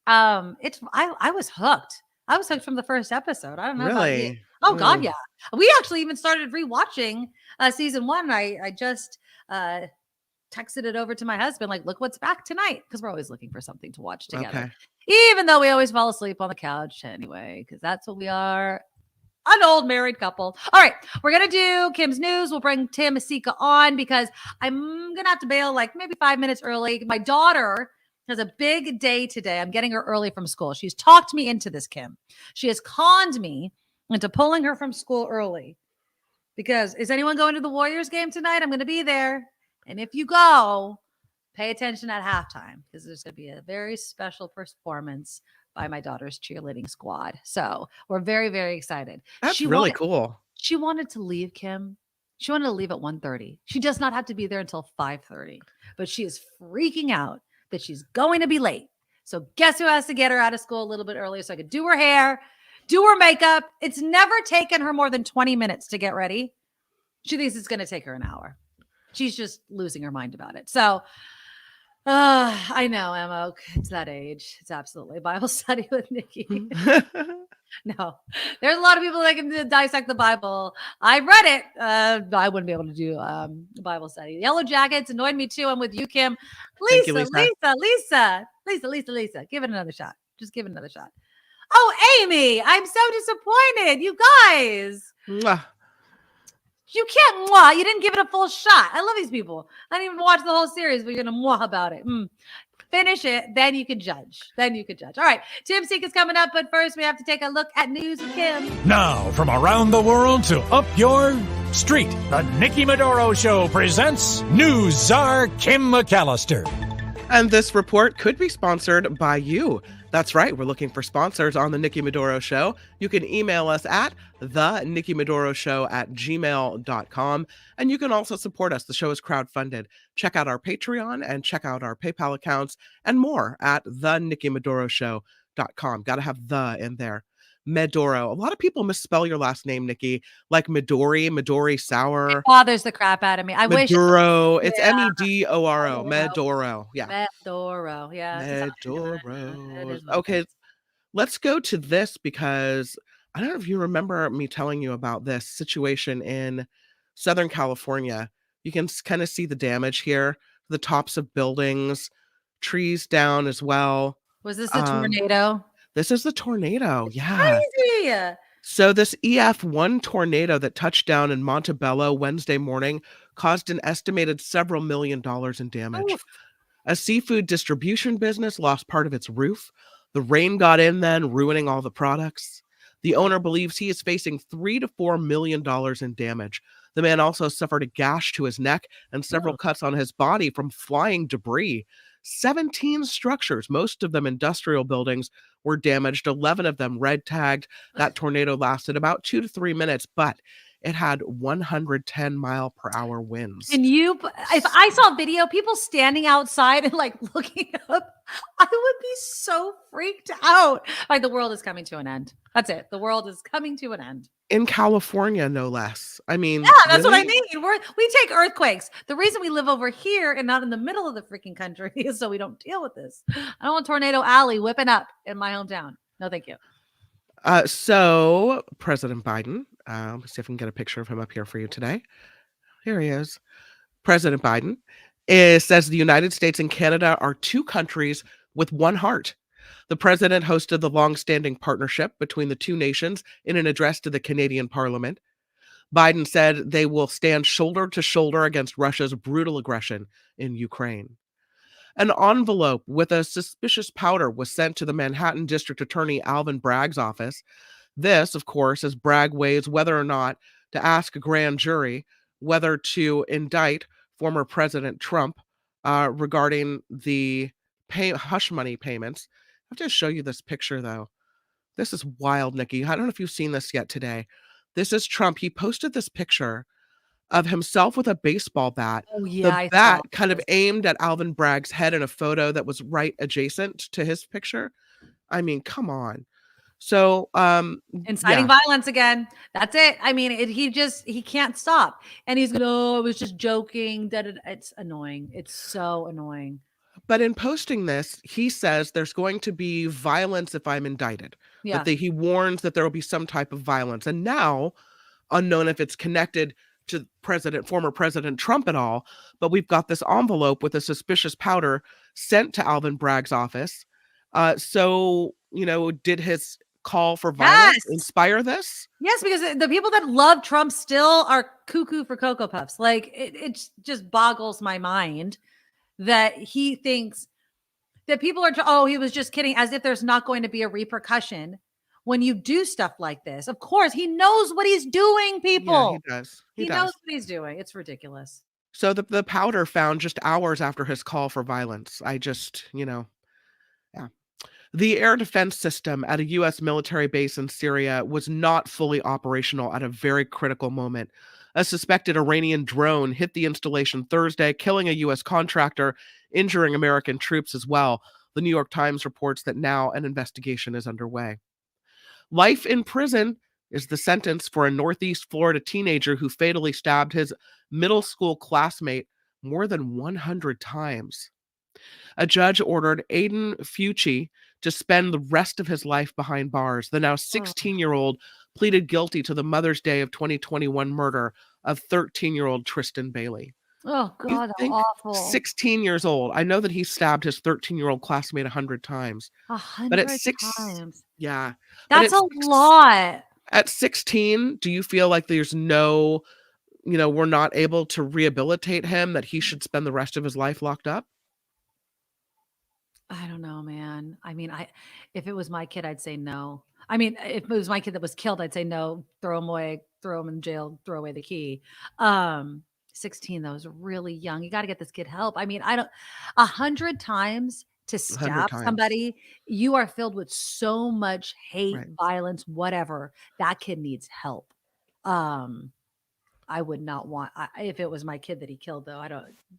I was hooked. I was hooked from the first episode. I don't know about you. Oh God, yeah. We actually even started rewatching season 1. I just texted it over to my husband, look what's back tonight, because we're always looking for something to watch together. Okay. Even though we always fall asleep on the couch anyway, because that's what we are. An old married couple. All right, we're gonna do Kim's news. We'll bring Tim Sika on because I'm gonna have to bail maybe 5 minutes early. My daughter has a big day today. I'm getting her early from school. She's talked me into this, Kim. She has conned me into pulling her from school early because is anyone going to the Warriors game tonight? I'm going to be there. And if you go, pay attention at halftime because there's going to be a very special performance by my daughter's cheerleading squad. So we're very, very excited. That's really cool. She wanted to leave, Kim. She wanted to leave at 1:30. She does not have to be there until 5:30, but she is freaking out that she's going to be late. So guess who has to get her out of school a little bit earlier so I could do her hair, do her makeup. It's never taken her more than 20 minutes to get ready. She thinks it's going to take her an hour. She's just losing her mind about it. So I know, Emma. It's that age. It's absolutely a Bible study with Nikki. No, there's a lot of people that can dissect the Bible. I read it. I wouldn't be able to do a Bible study. Yellow Jackets annoyed me too. I'm with you, Kim. Lisa. Give it another shot. Just give it another shot. Oh, Amy, I'm so disappointed. You guys. Mwah. You can't mwah. You didn't give it a full shot. I love these people. I didn't even watch the whole series, but you're going to mwah about it. Finish it. Then you can judge. All right. Tim Sika's coming up. But first, we have to take a look at news with Kim. Now, from around the world to up your street, the Nikki Medoro Show presents News Czar Kim McAllister. And this report could be sponsored by you. That's right. We're looking for sponsors on the Nikki Medoro Show. You can email us at thenikkimedoroshow@gmail.com. And you can also support us. The show is crowdfunded. Check out our Patreon and check out our PayPal accounts and more at thenikkimedoroshow.com. Got to have the in there. Medoro. A lot of people misspell your last name, Nikki, like Midori sour. It bothers the crap out of me. I wish. Medoro. It's Medoro. Medoro. Yeah. Medoro. Yeah. Medoro. Okay. Let's go to this because I don't know if you remember me telling you about this situation in Southern California. You can kind of see the damage here, the tops of buildings, trees down as well. Was this a tornado? This is the tornado. Yeah. Crazy. So this EF1 tornado that touched down in Montebello Wednesday morning caused an estimated several $1 million in damage. Oof. A seafood distribution business lost part of its roof. The rain got in then, ruining all the products. The owner believes he is facing $3 to $4 million in damage. The man also suffered a gash to his neck and several cuts on his body from flying debris. 17 structures, most of them industrial buildings, were damaged. 11 of them red tagged. That tornado lasted about 2 to 3 minutes, but it had 110-mile-per-hour winds. And if I saw video, people standing outside and like looking up, I would be so freaked out. Like the world is coming to an end. That's it. The world is coming to an end. In California, no less. I mean, yeah, that's what I mean. We take earthquakes. The reason we live over here and not in the middle of the freaking country is so we don't deal with this. I don't want Tornado Alley whipping up in my hometown. No, thank you. So President Biden, let's see if I can get a picture of him up here for you today. Here he is. President Biden says the United States and Canada are two countries with one heart. The president hosted the long-standing partnership between the two nations in an address to the Canadian Parliament. Biden said they will stand shoulder to shoulder against Russia's brutal aggression in Ukraine. An envelope with a suspicious powder was sent to the Manhattan District Attorney Alvin Bragg's office. This, of course, as Bragg weighs whether or not to ask a grand jury whether to indict former President Trump regarding the hush money payments. I have to show you this picture, though. This is wild, Nikki. I don't know if you've seen this yet today. This is Trump. He posted this picture of himself with a baseball bat. Oh, yeah. The bat kind of aimed at Alvin Bragg's head in a photo that was right adjacent to his picture. I mean, come on. So, inciting violence again. That's it. I mean, he can't stop. And he's going, oh, I was just joking. It's annoying. It's so annoying. But in posting this, he says there's going to be violence if I'm indicted. Yeah. He warns that there will be some type of violence. And now, unknown if it's connected to former President Trump at all, but we've got this envelope with a suspicious powder sent to Alvin Bragg's office. So, did his call for violence inspire this? Yes, because the people that love Trump still are cuckoo for Cocoa Puffs. Like it just boggles my mind that he thinks that people are, he was just kidding, as if there's not going to be a repercussion when you do stuff like this. Of course, he knows what he's doing, people. Yeah, he does. He knows what he's doing. It's ridiculous. So the powder found just hours after his call for violence. Yeah. The air defense system at a U.S. military base in Syria was not fully operational at a very critical moment. A suspected Iranian drone hit the installation Thursday, killing a U.S. contractor, injuring American troops as well. The New York Times reports that now an investigation is underway. Life in prison is the sentence for a Northeast Florida teenager who fatally stabbed his middle school classmate more than 100 times. A judge ordered Aiden Fucci to spend the rest of his life behind bars. The now 16-year-old pleaded guilty to the Mother's Day of 2021 murder of 13-year-old Tristan Bailey. Oh, God, that's awful. 16 years old. I know that he stabbed his 13-year-old classmate 100 times. 100 times. Yeah. That's a lot. At 16, do you feel like there's no, we're not able to rehabilitate him, that he should spend the rest of his life locked up? I don't know, man. I mean, if it was my kid, I'd say no. I mean, if it was my kid that was killed, I'd say no, throw him away, throw him in jail, throw away the key. 16, though, is really young. You got to get this kid help. I mean, 100 times to stab somebody, you are filled with so much hate, violence, whatever. That kid needs help. I would not want, if it was my kid that he killed, though,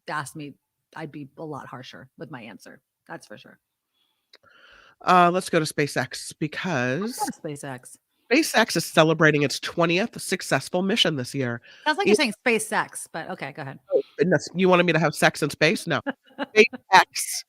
ask me, I'd be a lot harsher with my answer. That's for sure. Let's go to SpaceX because SpaceX is celebrating its 20th successful mission this year. Sounds like you're saying SpaceX, but okay, go ahead. Oh, goodness. You wanted me to have sex in space? No. SpaceX.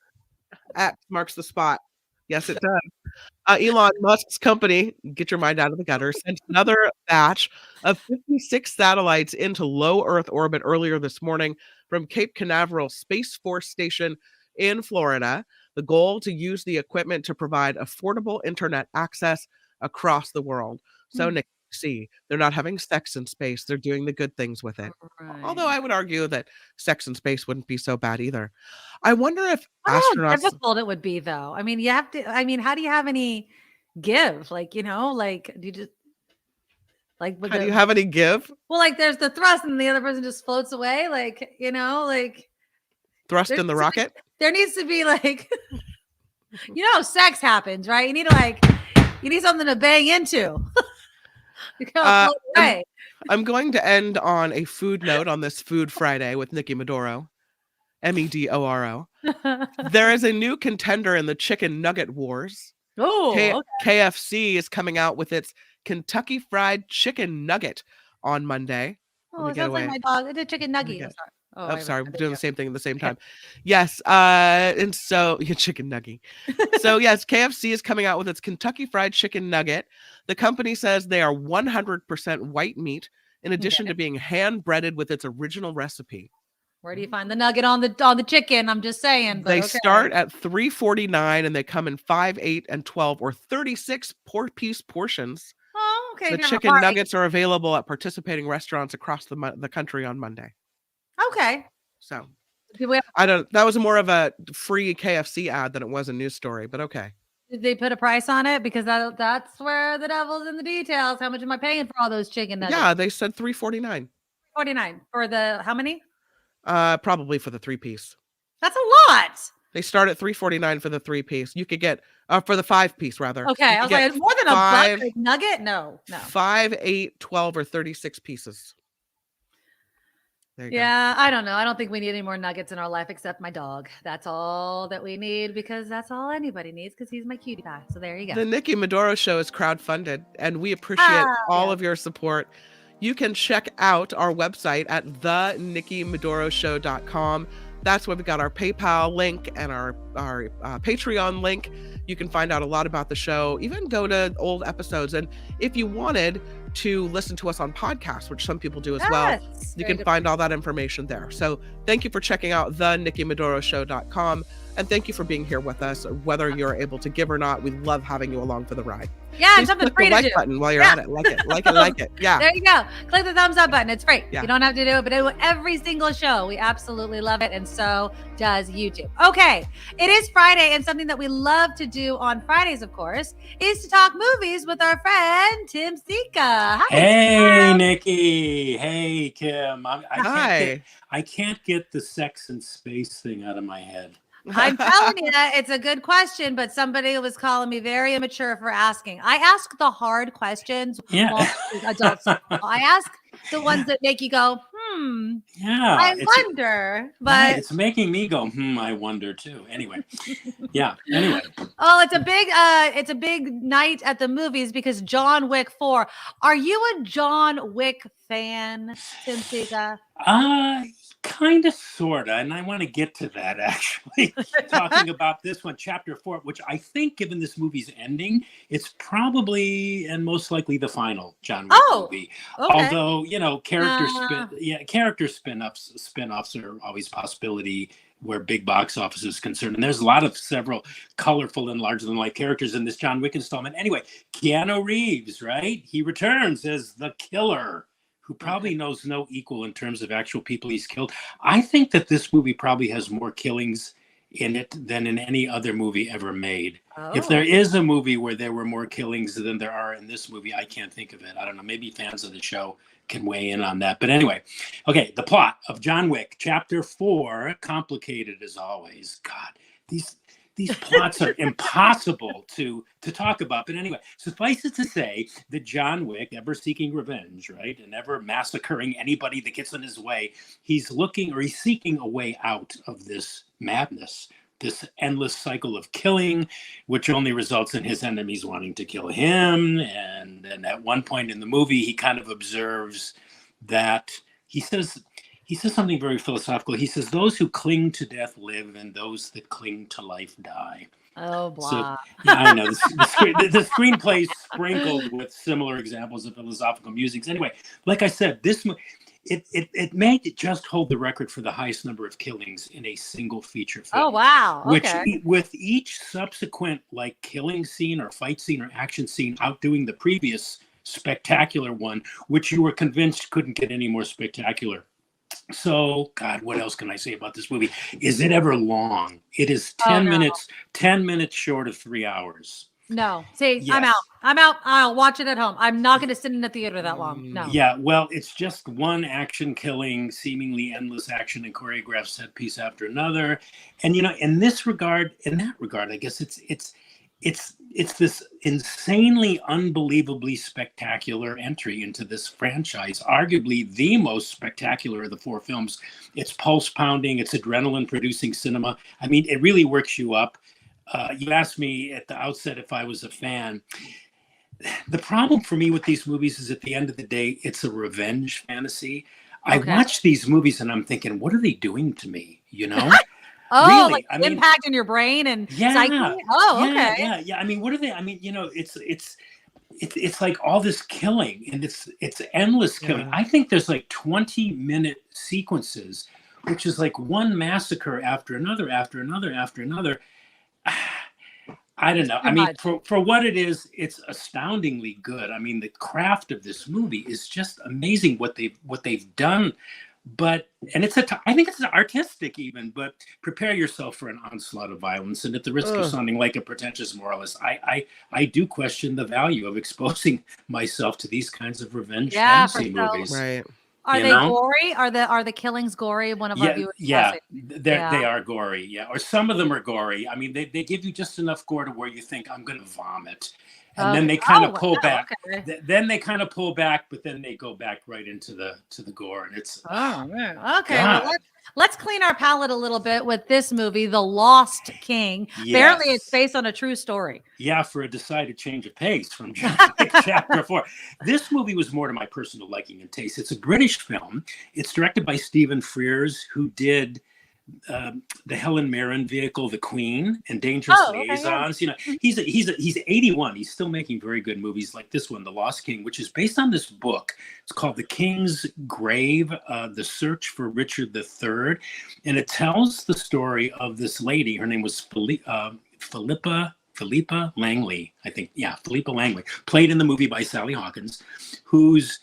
X marks the spot. Yes, it does. Elon Musk's company, get your mind out of the gutter, sent another batch of 56 satellites into low Earth orbit earlier this morning from Cape Canaveral Space Force Station in Florida. The goal to use the equipment to provide affordable internet access across the world. So, Nick, see, they're not having sex in space. They're doing the good things with it. Right. Although I would argue that sex in space wouldn't be so bad either. I wonder if astronauts... How difficult it would be, though. I mean, how do you have any give? Do you just... How do you have any give? Well, there's the thrust and the other person just floats away. Thrust in the rocket? There needs to be sex happens, right? You need you need something to bang into. You can't float away. I'm going to end on a food note on this Food Friday with Nikki Medoro, Medoro. There is a new contender in the chicken nugget wars. Oh, KFC is coming out with its Kentucky Fried Chicken Nugget on Monday. Oh, it sounds like my dog. It's a chicken nugget. I'm sorry. We're doing the same thing at the same time. Yes. And so chicken nugget. So yes, KFC is coming out with its Kentucky Fried Chicken Nugget. The company says they are 100% white meat, in addition to being hand breaded with its original recipe. Where do you find the nugget on the chicken? I'm just saying. They start at $3.49 and they come in 5, 8, and 12 or 36 piece portions. Oh, okay. The chicken nuggets are available at participating restaurants across the country on Monday. Okay. So that was more of a free KFC ad than it was a news story, but okay. Did they put a price on it? Because that's where the devil's in the details. How much am I paying for all those chicken nuggets? Yeah, they said $3.49. $3.49 for the how many? Probably for the 3-piece. That's a lot. They start at $3.49 for the 3-piece. You could get for the 5-piece rather. Okay, I was like, more than a buck nugget? No. 5, 8, 12, or 36 pieces. Yeah, I don't know. I don't think we need any more nuggets in our life except my dog. That's all that we need because that's all anybody needs because he's my cutie pie. So there you go. The Nikki Medoro Show is crowdfunded and we appreciate all of your support. You can check out our website at thenickimedoroshow.com. That's where we got our PayPal link and our Patreon link. You can find out a lot about the show, even go to old episodes. And if you wanted to listen to us on podcasts, which some people do as well, you can find all that information there. So thank you for checking out thenickimedoroshow.com. And thank you for being here with us. Whether you're able to give or not, we love having you along for the ride. Yeah, and something free to do. Click the like button while you're at it. Like it, like it, like it. Yeah. There you go. Click the thumbs up button. It's free. Yeah. You don't have to do it, but it will every single show. We absolutely love it. And so does YouTube. Okay. It is Friday, and something that we love to do on Fridays, of course, is to talk movies with our friend, Tim Sika. Hi, hey, Tim. Nikki. Hey, Kim. Hi. I can't get the sex and space thing out of my head. I'm telling you, it's a good question, but somebody was calling me very immature for asking. I ask the hard questions. Yeah. Adults. I ask the ones that make you go, Yeah, I wonder, but right, it's making me go, I wonder too. Anyway, yeah. Anyway, oh, it's a big night at the movies because John Wick 4. Are you a John Wick fan, Tim Sika? kind of, sort of, and I want to get to that actually. Talking about this one, Chapter 4, which I think, given this movie's ending, it's probably and most likely the final John Wick movie. Okay. Although, character spin-offs are always a possibility where big box office is concerned. And there's a lot of several colorful and larger than life characters in this John Wick installment. Anyway, Keanu Reeves, right? He returns as the killer, who probably knows no equal in terms of actual people he's killed. I think that this movie probably has more killings in it than in any other movie ever made. If there is a movie where there were more killings than there are in this movie, I can't think of it. I don't know. Maybe fans of the show can weigh in on that. But anyway, okay, the plot of John Wick, Chapter 4, complicated as always. God, these plots are impossible to talk about. But anyway, suffice it to say that John Wick, ever seeking revenge, right, and ever massacring anybody that gets in his way, he's seeking a way out of this madness, this endless cycle of killing, which only results in his enemies wanting to kill him. And then at one point in the movie, he kind of observes that he says something very philosophical. He says, those who cling to death live, and those that cling to life die. Oh, blah. So, yeah, I know. The screenplay is sprinkled with similar examples of philosophical musings. Anyway, like I said, it may just hold the record for the highest number of killings in a single feature film. Oh, wow. Okay. Which, with each subsequent killing scene or fight scene or action scene outdoing the previous spectacular one, which you were convinced couldn't get any more spectacular. So, God, what else can I say about this movie? Is it ever long? It is 10 minutes short of 3 hours. No. See, Yes. I'm out. I'll watch it at home. I'm not going to sit in the theater that long. No. Yeah, well, it's just one action killing, seemingly endless action and choreographed set piece after another. And, in that regard, I guess it's this insanely, unbelievably spectacular entry into this franchise, arguably the most spectacular of the four films. It's pulse pounding, it's adrenaline producing cinema. I mean, it really works you up. You asked me at the outset if I was a fan. The problem for me with these movies is, at the end of the day, it's a revenge fantasy. I watch these movies and I'm thinking, what are they doing to me? Oh, really? like impact in your brain and psyche? Oh, okay. Yeah. I mean, what are they? I mean, it's like all this killing, and it's endless killing. I think there's like 20-minute sequences, which is like one massacre after another, after another, after another. I don't know. I mean, for what it is, it's astoundingly good. I mean, the craft of this movie is just amazing. What they've done. But I think it's artistic even, but prepare yourself for an onslaught of violence. And at the risk of sounding like a pretentious moralist, I do question the value of exposing myself to these kinds of revenge fantasy movies. Right. Are they gory? Are the killings gory? One of our viewers. They are gory. Yeah, or some of them are gory. I mean, they give you just enough gore to where you think, I'm going to vomit. And then they kind of pull back. Okay. Then they kind of pull back, but then they go back right into the gore, and it's man. Okay. Well, let's clean our palate a little bit with this movie, The Lost King. Yes. Apparently, it's based on a true story. Yeah, for a decided change of pace from Chapter 4. This movie was more to my personal liking and taste. It's a British film. It's directed by Stephen Frears, who did the Helen Mirren vehicle, The Queen, and Dangerous Liaisons. He's 81. He's still making very good movies like this one, The Lost King, which is based on this book. It's called The King's Grave, The Search for Richard III. And it tells the story of this lady. Her name was Philippa Langley, I think. Yeah, Philippa Langley, played in the movie by Sally Hawkins, who's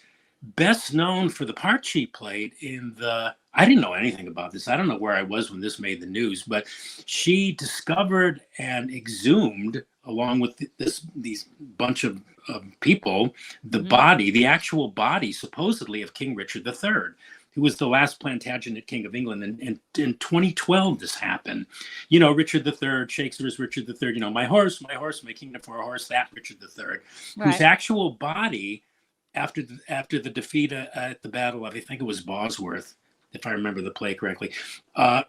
best known for the part she played in I didn't know anything about this. I don't know where I was when this made the news, but she discovered and exhumed, along with these bunch of people, the actual body, supposedly, of King Richard III, who was the last Plantagenet king of England. And in 2012, this happened. Richard III, Shakespeare's Richard III, my horse, my kingdom for a horse, that Richard III, whose actual body after the defeat at the Battle of, I think it was Bosworth, if I remember the play correctly,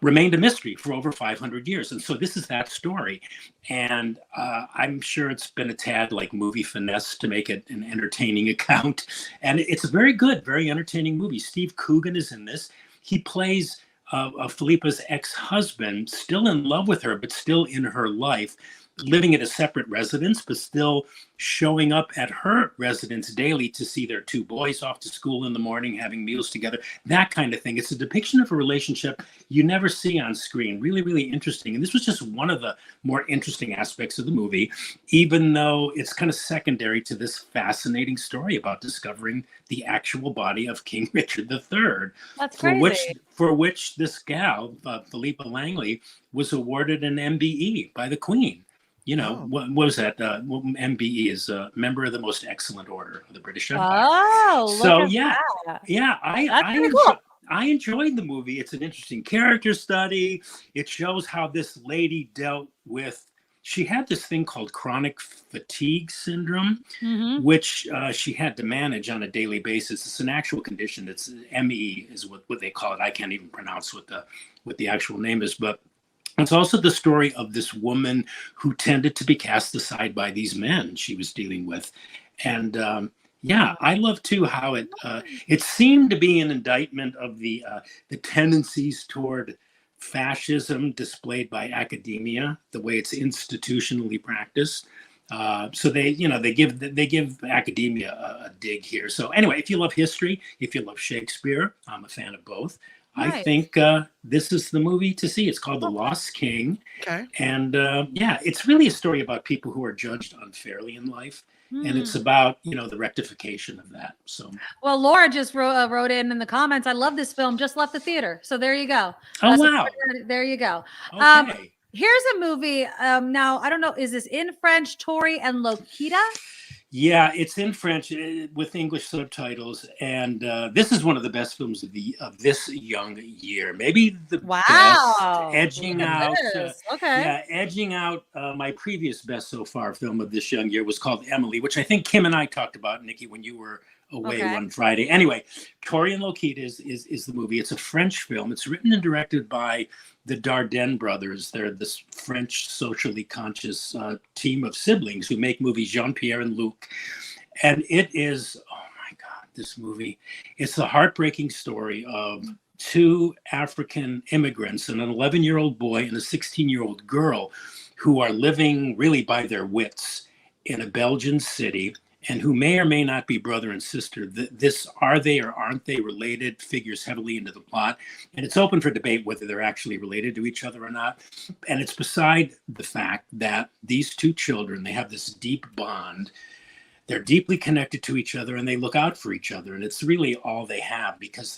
remained a mystery for over 500 years. And so this is that story. And I'm sure it's been a tad like movie finesse to make it an entertaining account. And it's a very good, very entertaining movie. Steve Coogan is in this. He plays Philippa's ex-husband, still in love with her, but still in her life, living at a separate residence, but still showing up at her residence daily to see their two boys off to school in the morning, having meals together, that kind of thing. It's a depiction of a relationship you never see on screen. Really, really interesting. And this was just one of the more interesting aspects of the movie, even though it's kind of secondary to this fascinating story about discovering the actual body of King Richard III. That's crazy. For which this gal, Philippa Langley, was awarded an MBE by the Queen. You know, what was that? MBE is a member of the most excellent order of the British Empire. Oh, so look at yeah, that. yeah. I enjoyed the movie. It's an interesting character study. It shows how this lady dealt with. She had this thing called chronic fatigue syndrome, which she had to manage on a daily basis. It's an actual condition. It's ME is what they call it. I can't even pronounce what the actual name is, but it's also the story of this woman who tended to be cast aside by these men she was dealing with. And yeah, I love too how it seemed to be an indictment of the tendencies toward fascism displayed by academia, the way it's institutionally practiced. So they give academia a dig here. So anyway, if you love history, if you love Shakespeare, I'm a fan of both. Nice. I think this is the movie to see. It's called The Lost King. Okay. And yeah, it's really a story about people who are judged unfairly in life. And it's about, the rectification of that. So, well, Laura just wrote in the comments, I love this film, just left the theater. So there you go. Oh, wow. There you go. Okay. Here's a movie. Now, I don't know, is this in French, Tori and Lokita? Yeah, it's in French with English subtitles, and this is one of the best films of this young year. Maybe the best, edging out. Edging out. My previous best so far film of this young year was called Emily, which I think Kim and I talked about, Nikki, when you were away one Friday. Anyway, Tori and Lokita is the movie. It's a French film. It's written and directed by the Dardenne brothers. They're this French socially conscious team of siblings who make movies, Jean-Pierre and Luc. And it is, oh my God, this movie. It's the heartbreaking story of two African immigrants, an 11-year-old boy and a 16-year-old girl, who are living really by their wits in a Belgian city, and who may or may not be brother and sister. This, are they or aren't they related, figures heavily into the plot. And it's open for debate whether they're actually related to each other or not. And it's beside the fact that these two children, they have this deep bond. They're deeply connected to each other and they look out for each other. And it's really all they have, because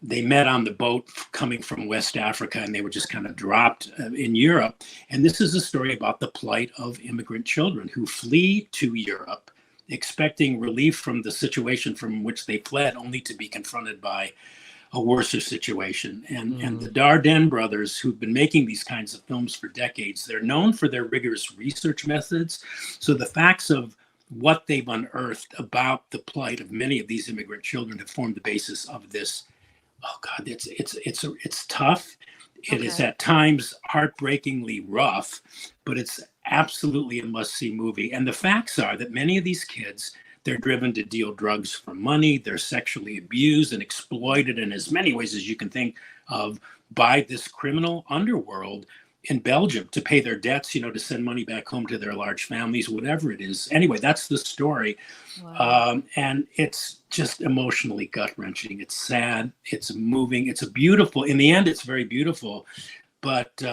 they met on the boat coming from West Africa, and they were just kind of dropped in Europe. And this is a story about the plight of immigrant children who flee to Europe, expecting relief from the situation from which they fled, only to be confronted by a worse situation. And the Dardenne brothers, who've been making these kinds of films for decades, they're known for their rigorous research methods. So the facts of what they've unearthed about the plight of many of these immigrant children have formed the basis of this. Oh God, it's tough. It is at times heartbreakingly rough, but it's absolutely a must-see movie. And the facts are that many of these kids, they're driven to deal drugs for money. They're sexually abused and exploited in as many ways as you can think of by this criminal underworld in Belgium to pay their debts, to send money back home to their large families, whatever it is. Anyway, that's the story. Wow. And it's just emotionally gut-wrenching. It's sad. It's moving. It's in the end, it's very beautiful. But it's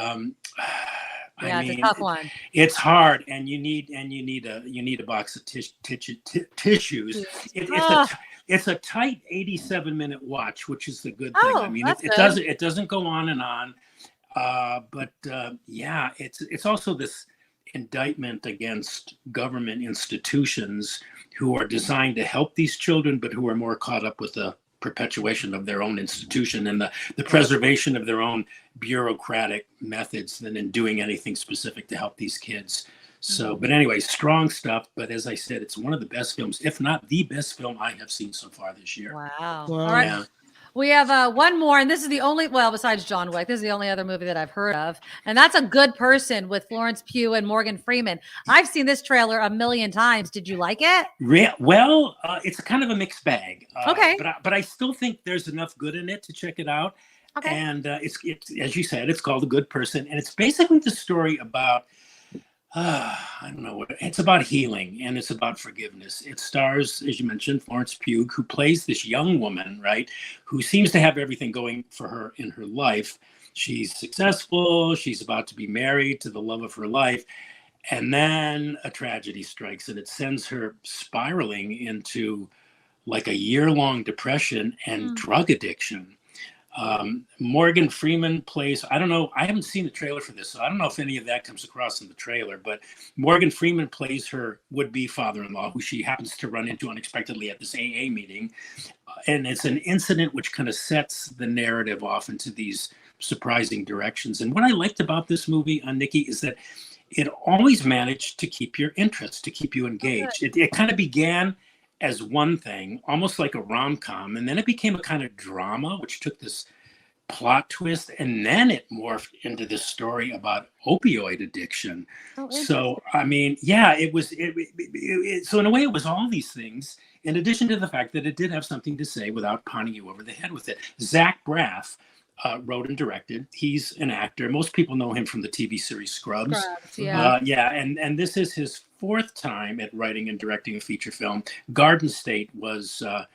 a tough one. It's hard, and you need a box of tissues. It's a tight 87-minute watch, which is the good thing. I mean, it doesn't go on and on. But it's also this indictment against government institutions who are designed to help these children, but who are more caught up with the perpetuation of their own institution and the preservation of their own bureaucratic methods than in doing anything specific to help these kids. So, but anyway, strong stuff. But as I said, it's one of the best films, if not the best film I have seen so far this year. Wow. Wow. All right. Yeah. We have one more, and this is the only, well, besides John Wick, this is the only other movie that I've heard of. And that's A Good Person with Florence Pugh and Morgan Freeman. I've seen this trailer a million times. Did you like it? Well, it's kind of a mixed bag. Okay. But I still think there's enough good in it to check it out. Okay. And it's as you said, it's called A Good Person. And it's basically the story about, I don't know what, it's about healing and it's about forgiveness. It stars, as you mentioned, Florence Pugh, who plays this young woman, right, who seems to have everything going for her in her life. She's successful. She's about to be married to the love of her life. And then a tragedy strikes and it sends her spiraling into like a year-long depression and drug addiction. Morgan Freeman plays, I don't know, I haven't seen the trailer for this, so I don't know if any of that comes across in the trailer, but Morgan Freeman plays her would-be father-in-law, who she happens to run into unexpectedly at this AA meeting. And it's an incident which kind of sets the narrative off into these surprising directions. And what I liked about this movie, Nikki, is that it always managed to keep your interest, to keep you engaged. It kind of began as one thing, almost like a rom-com, and then it became a kind of drama, which took this plot twist, and then it morphed into this story about opioid addiction. So, I mean, yeah, it was, so in a way, it was all these things, in addition to the fact that it did have something to say without pounding you over the head with it. Zach Braff wrote and directed. He's an actor. Most people know him from the TV series Scrubs. And this is his fourth time at writing and directing a feature film. Garden State was that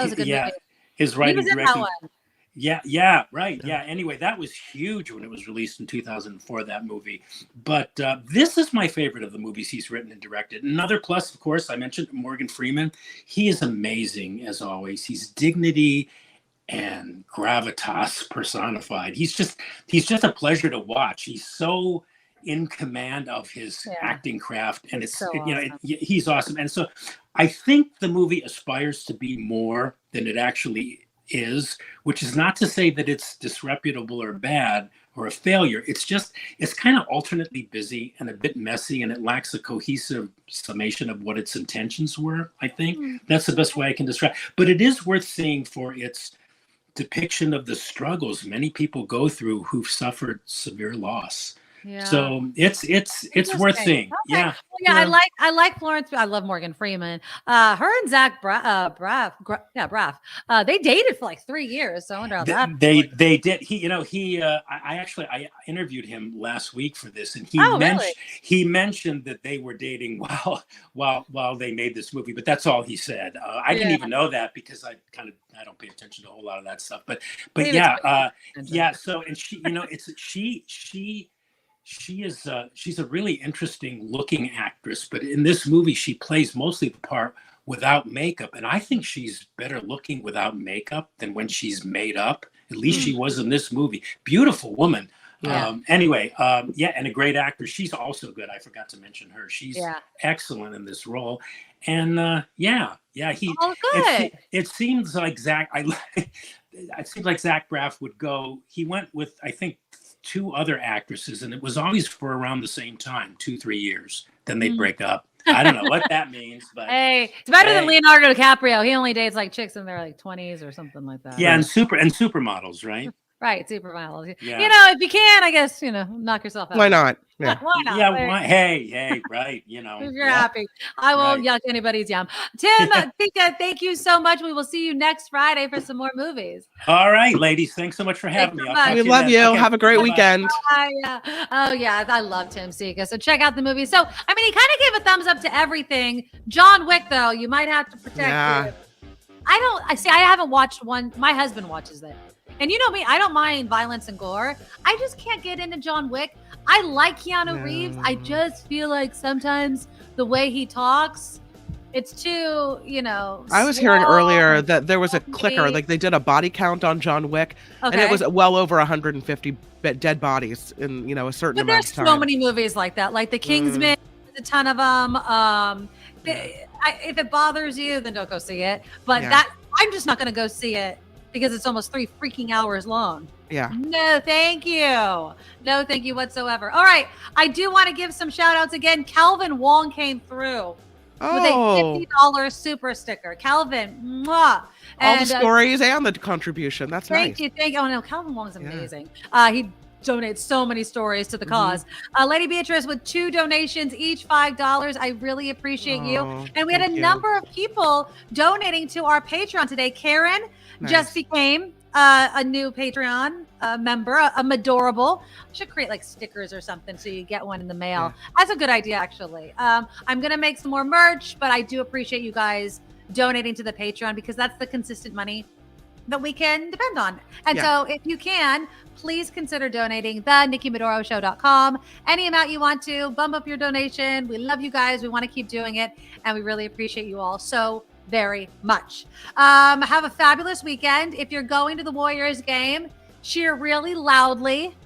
was a good movie. His writing and directing. Right. Yeah. Anyway, that was huge when it was released in 2004, that movie. But this is my favorite of the movies he's written and directed. Another plus, of course, I mentioned Morgan Freeman. He is amazing as always. He's dignity and gravitas personified. He's just a pleasure to watch. He's so in command of his acting craft, and it's so awesome. He's awesome. And so I think the movie aspires to be more than it actually is, which is not to say that it's disreputable or bad or a failure. It's kind of alternately busy and a bit messy, and it lacks a cohesive summation of what its intentions were. I think that's the best way I can describe. But it is worth seeing for its depiction of the struggles many people go through who've suffered severe loss. So it's worth seeing. Okay. I like Florence. I love Morgan Freeman. Her and Zach Braff. They dated for like 3 years. So I wonder how that. They did. I interviewed him last week for this, and he mentioned that they were dating while they made this movie. But that's all he said. I didn't even know that because I don't pay attention to a whole lot of that stuff. But So, and she's a really interesting looking actress, but in this movie she plays mostly the part without makeup, and I think she's better looking without makeup than when she's made up. At least she was in this movie. Beautiful woman. And a great actor. She's also good. I forgot to mention her. She's excellent in this role. And it seems like Zach Braff would go. He went with, I think, 2 other actresses, and it was always for around the same time, 2-3 years. Then they'd break up. I don't know what that means, but hey, it's better than Leonardo DiCaprio. He only dates like chicks in their like 20s or something like that. Yeah, and supermodels, right? Right, supermodels. Yeah. If you can, I guess, knock yourself out. Why not? Yeah. Why not? Yeah. Hey, right. If you're happy, I won't yuck anybody's yum. Tim, Sika, thank you so much. We will see you next Friday for some more movies. All right, ladies. Thanks so much for having me. We love you. Okay. Have a great weekend. I love Tim Sika. So check out the movie. So, I mean, he kind of gave a thumbs up to everything. John Wick, though, you might have to protect it. I haven't watched one. My husband watches it. And you know me, I don't mind violence and gore. I just can't get into John Wick. I like Keanu Reeves. I just feel like sometimes the way he talks, it's too, I was hearing earlier that there was a clicker, like they did a body count on John Wick, and it was well over 150 dead bodies in, a certain amount of time. There's so many movies like that, like The Kingsman, a ton of them. If it bothers you, then don't go see it. But I'm just not going to go see it, because it's almost 3 freaking hours long. Yeah. No, thank you. No, thank you whatsoever. All right. I do want to give some shout outs again. Calvin Wong came through with a $50 super sticker. Calvin, mwah. All the stories and the contribution. That's nice. Thank you. Thank you. Oh, no, Calvin Wong's amazing. He donates so many stories to the cause. Lady Beatrice with 2 donations, each $5. I really appreciate you. And we had a number of people donating to our Patreon today. Karen just became a new Patreon member, a Medorable. I should create like stickers or something so you get one in the mail. That's a good idea, actually. I'm going to make some more merch, but I do appreciate you guys donating to the Patreon because that's the consistent money that we can depend on. And so if you can, please consider donating NikkiMedoroShow.com. Any amount you want to, bump up your donation. We love you guys. We want to keep doing it. And we really appreciate you all so very much. Have a fabulous weekend. If you're going to the Warriors game, cheer really loudly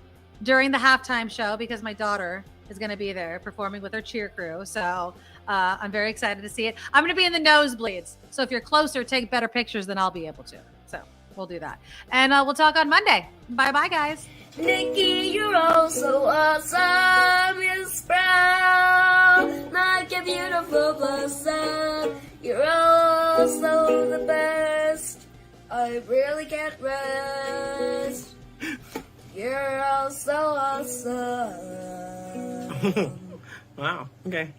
during the halftime show because my daughter is going to be there performing with her cheer crew. So I'm very excited to see it. I'm going to be in the nosebleeds. So if you're closer, take better pictures than I'll be able to. So we'll do that. And we'll talk on Monday. Bye-bye, guys. Nikki, you're all so awesome. You're proud, like a beautiful blossom. You're also the best. I really can't rest. You're all so awesome. Wow. Okay.